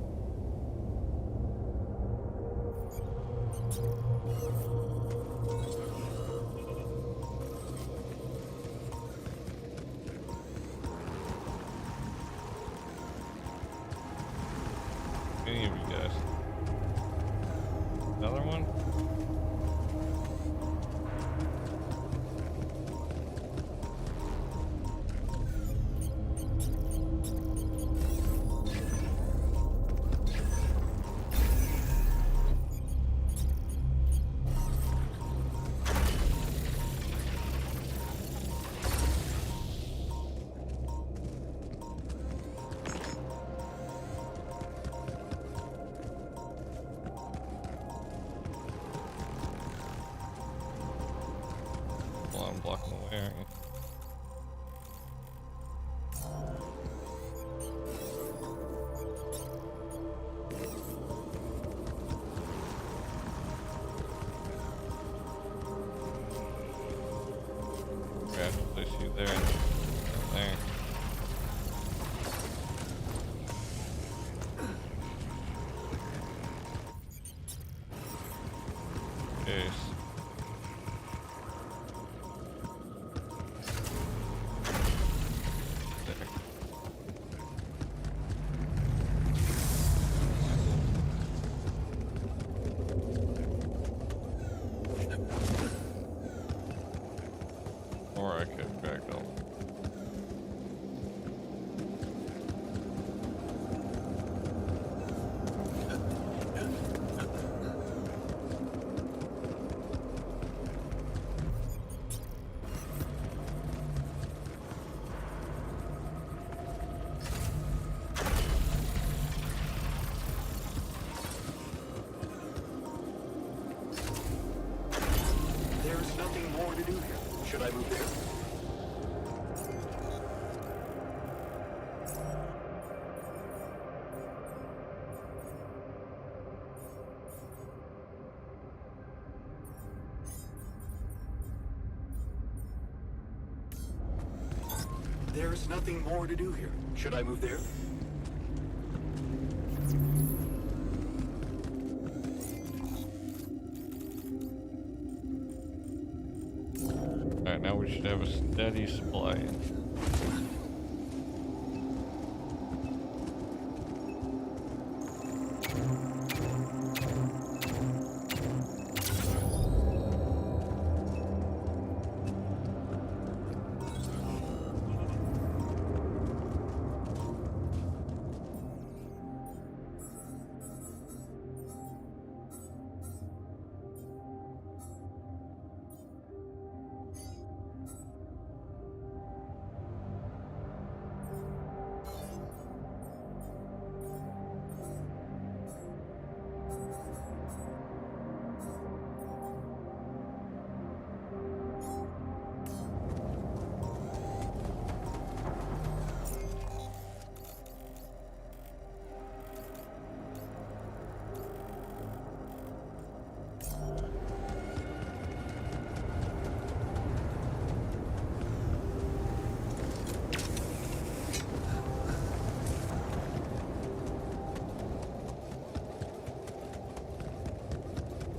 Any of you guys? Another one? Well, I'm blocking the way, aren't you? Okay, I have to place you there and there. Jeez. There. Or I could back up. There's nothing more to do here. Should I move there? There's nothing more to do here. Should I move there? Alright, now we should have a steady supply in.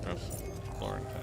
Gross. Florentine.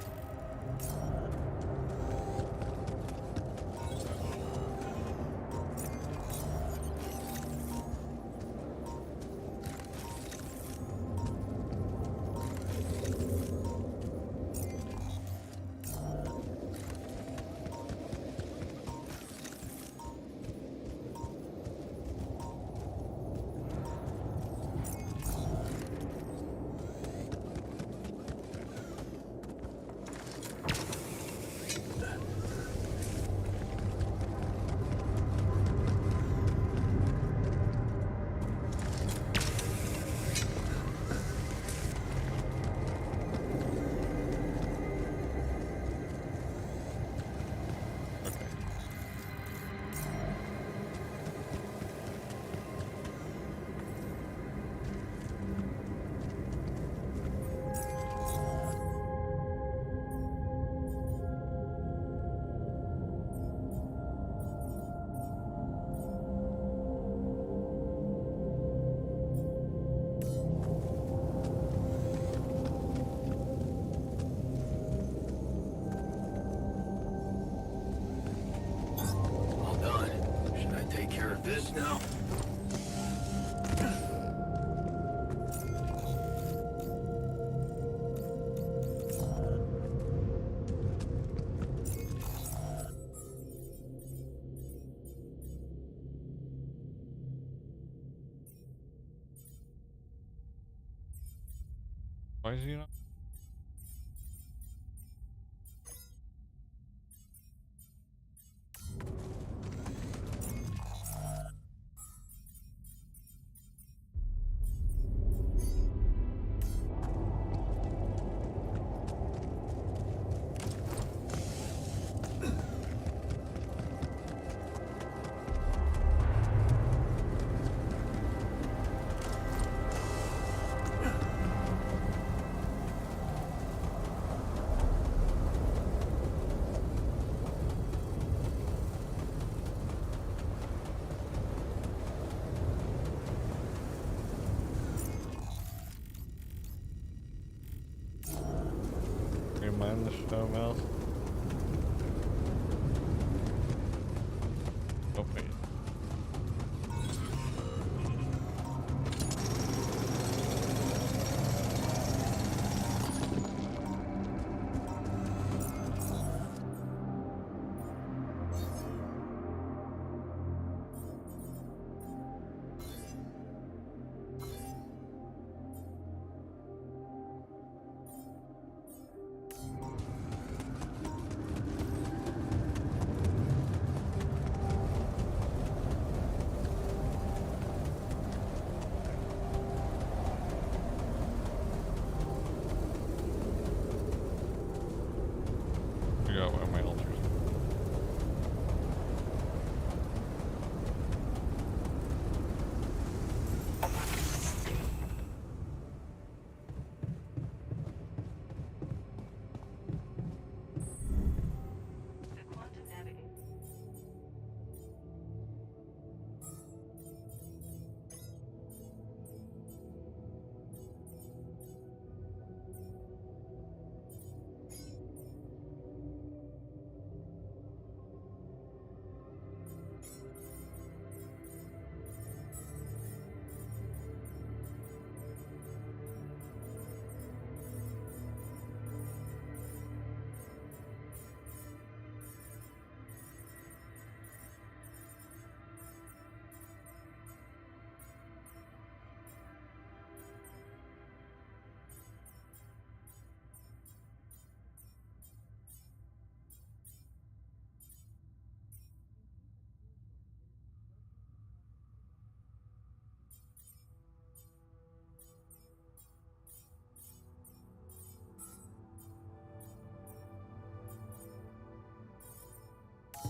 All done. Should I take care of this now? Why is he not? Remind the show mouse. Oh wait. Figure out where my altars are. The quantum navigator.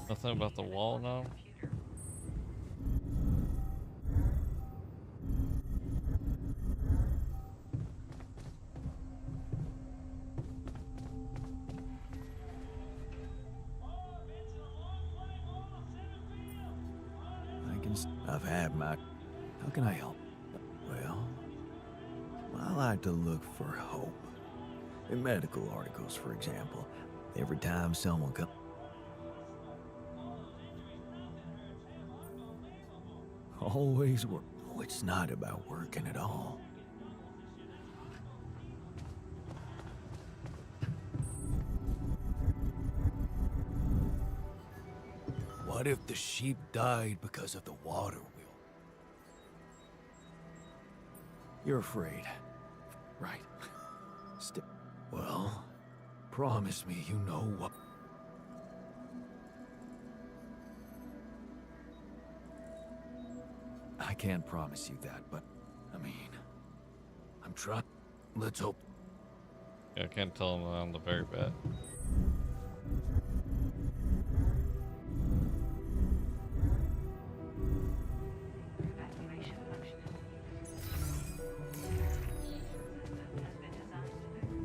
Nothing about the wall now. Computer. I've had my... How can I help? Well, I like to look for hope In medical articles, for example, every time someone comes... Always work. Oh, it's not about working at all. What if the sheep died because of the water wheel? You're afraid, right? Well, promise me you know what... I can't promise you that, but, I mean... I'm trying... Let's hope... Yeah, I can't tell him on the very bet. Evacuation functioning. System has been designed to the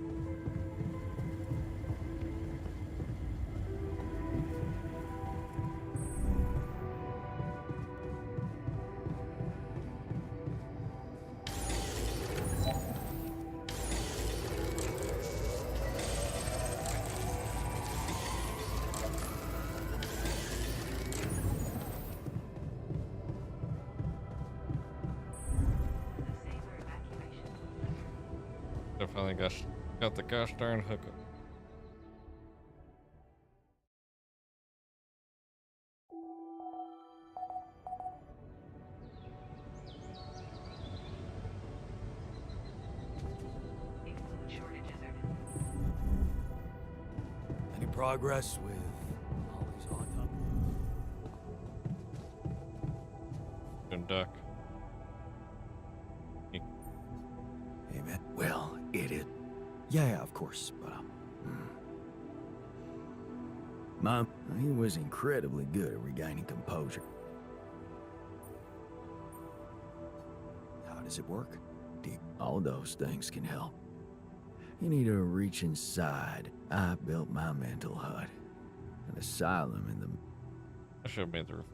safer evacuation. Definitely got the gosh darn hookup. Fluid shortages are Any progress with Molly's autopsy? Good duck. Amen. Well, it is... Yeah, of course, but, Mom, he was incredibly good at regaining composure. How does it work? All those things can help. You need to reach inside. I built my mental hut. An asylum in the... I should have made the roof.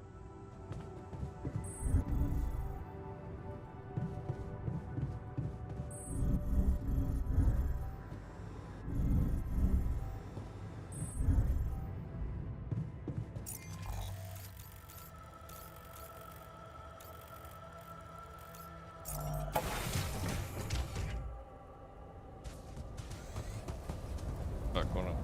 Back one up.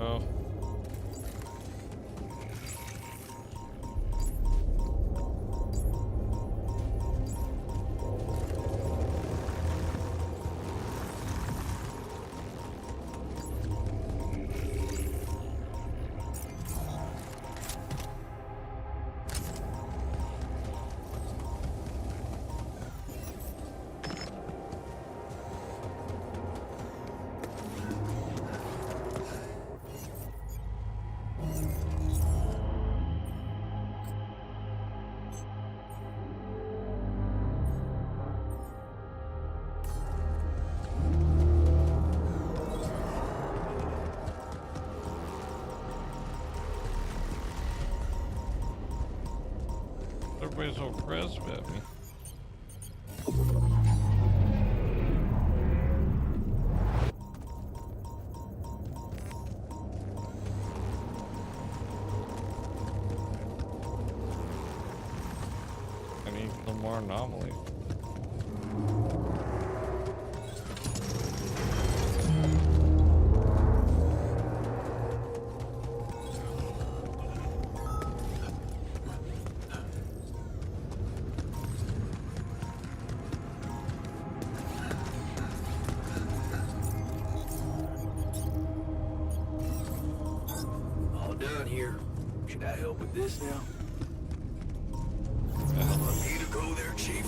Oh. Everybody's so impressed with me. I need some more anomalies. All done here. Should I help with this now? Me to go there, Chief.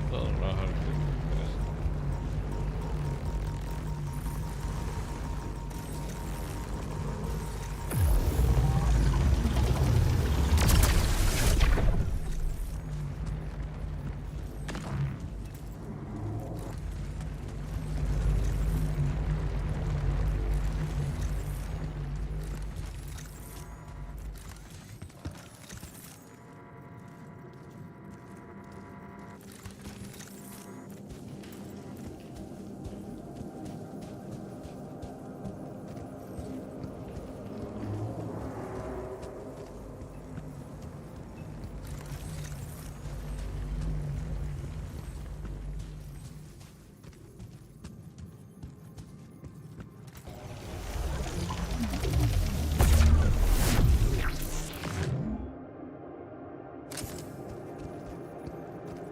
Don't know how to do this.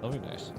That'll be nice.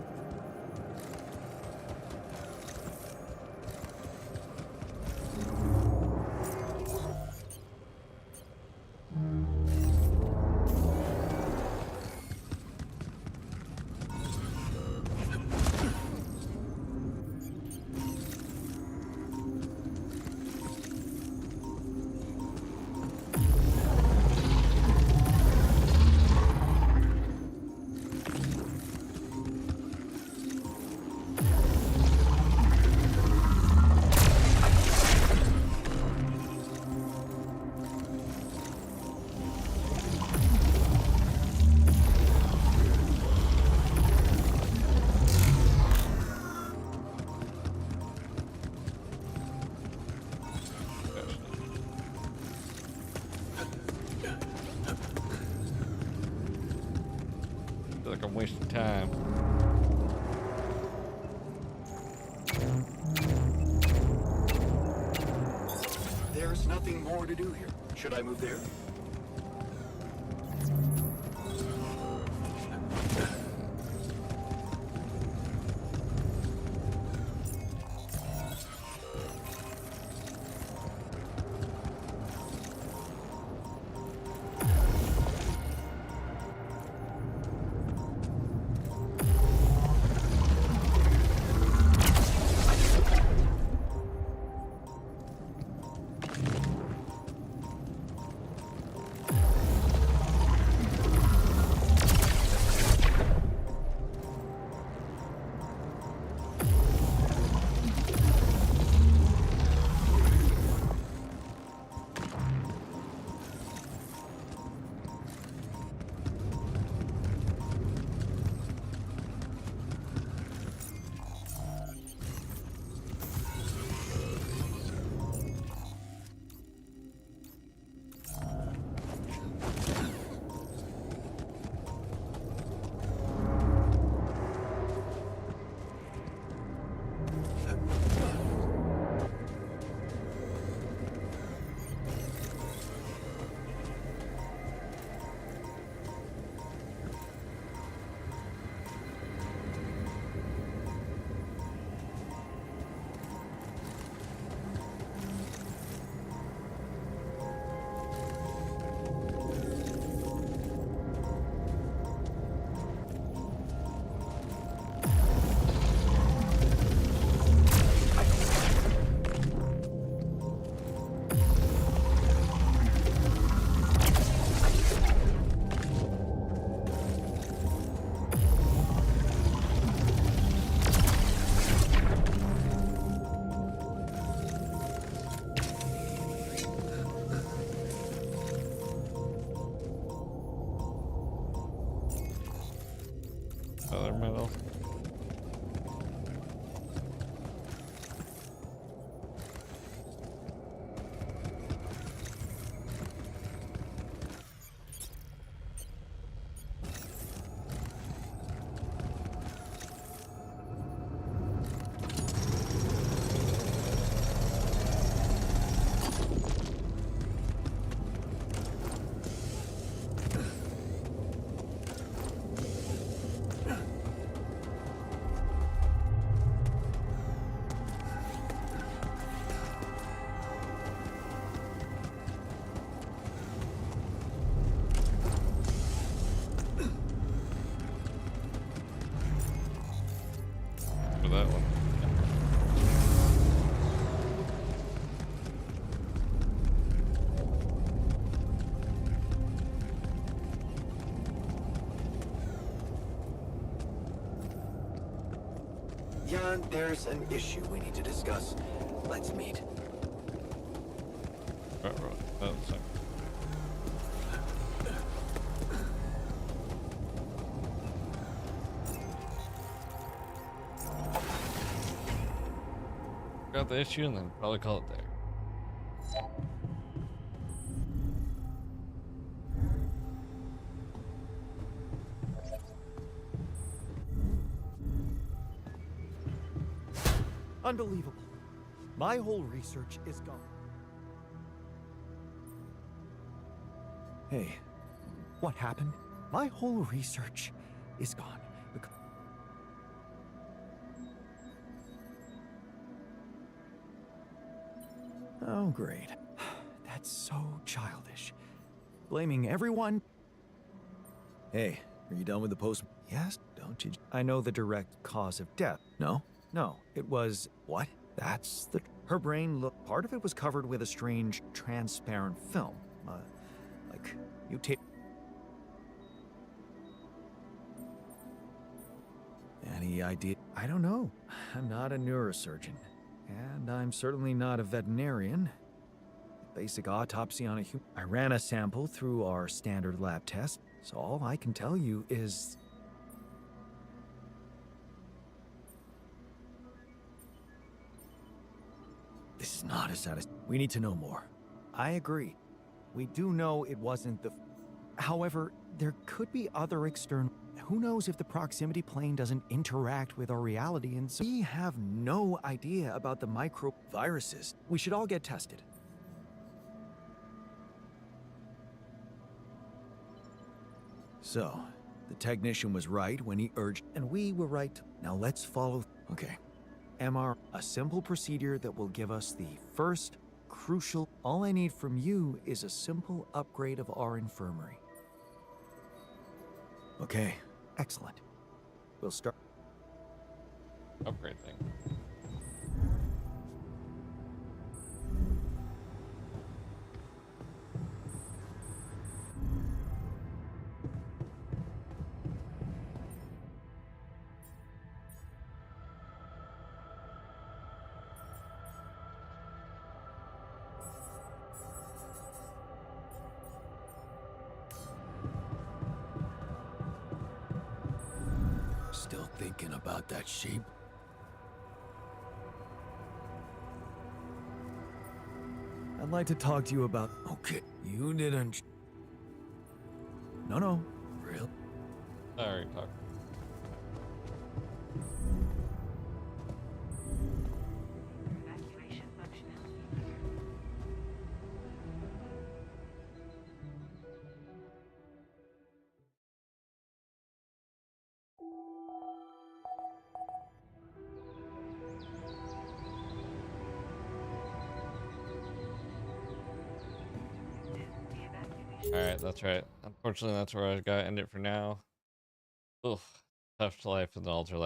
Feel like I'm wasting time. There's nothing more to do here. Should I move there? Other metal. For that one. Jan, there's an issue we need to discuss. Let's meet. Right. Oh, sorry. Got the issue and then probably call it there. Unbelievable. My whole research is gone. Hey, what happened? My whole research is gone. Oh, great. That's so childish. Blaming everyone. Hey, are you done with the post? Yes, don't you? I know the direct cause of death. No? No, it was... What? That's the... Her brain looked... Part of it was covered with a strange, transparent film. Like, you take... Any idea? I don't know. I'm not a neurosurgeon. And I'm certainly not a veterinarian. Basic autopsy on a human... I ran a sample through our standard lab test, so all I can tell you is... This is not a satisfactory... We need to know more. I agree. We do know it wasn't the... However, there could be other external... Who knows if the proximity plane doesn't interact with our reality and so... We have no idea about the microviruses. We should all get tested. So, the technician was right when he urged... And we were right. Now let's follow... Okay. MR, a simple procedure that will give us the first crucial... All I need from you is a simple upgrade of our infirmary. Okay, excellent. We'll start... Upgrade thing. Still thinking about that sheep? I'd like to talk to you about... Okay, you didn't... No. Real? Sorry, talk. Evacuation functionality. The evacuation. Alright, that's right. Unfortunately, that's where I gotta end it for now. Oof. Tough life in the altar life.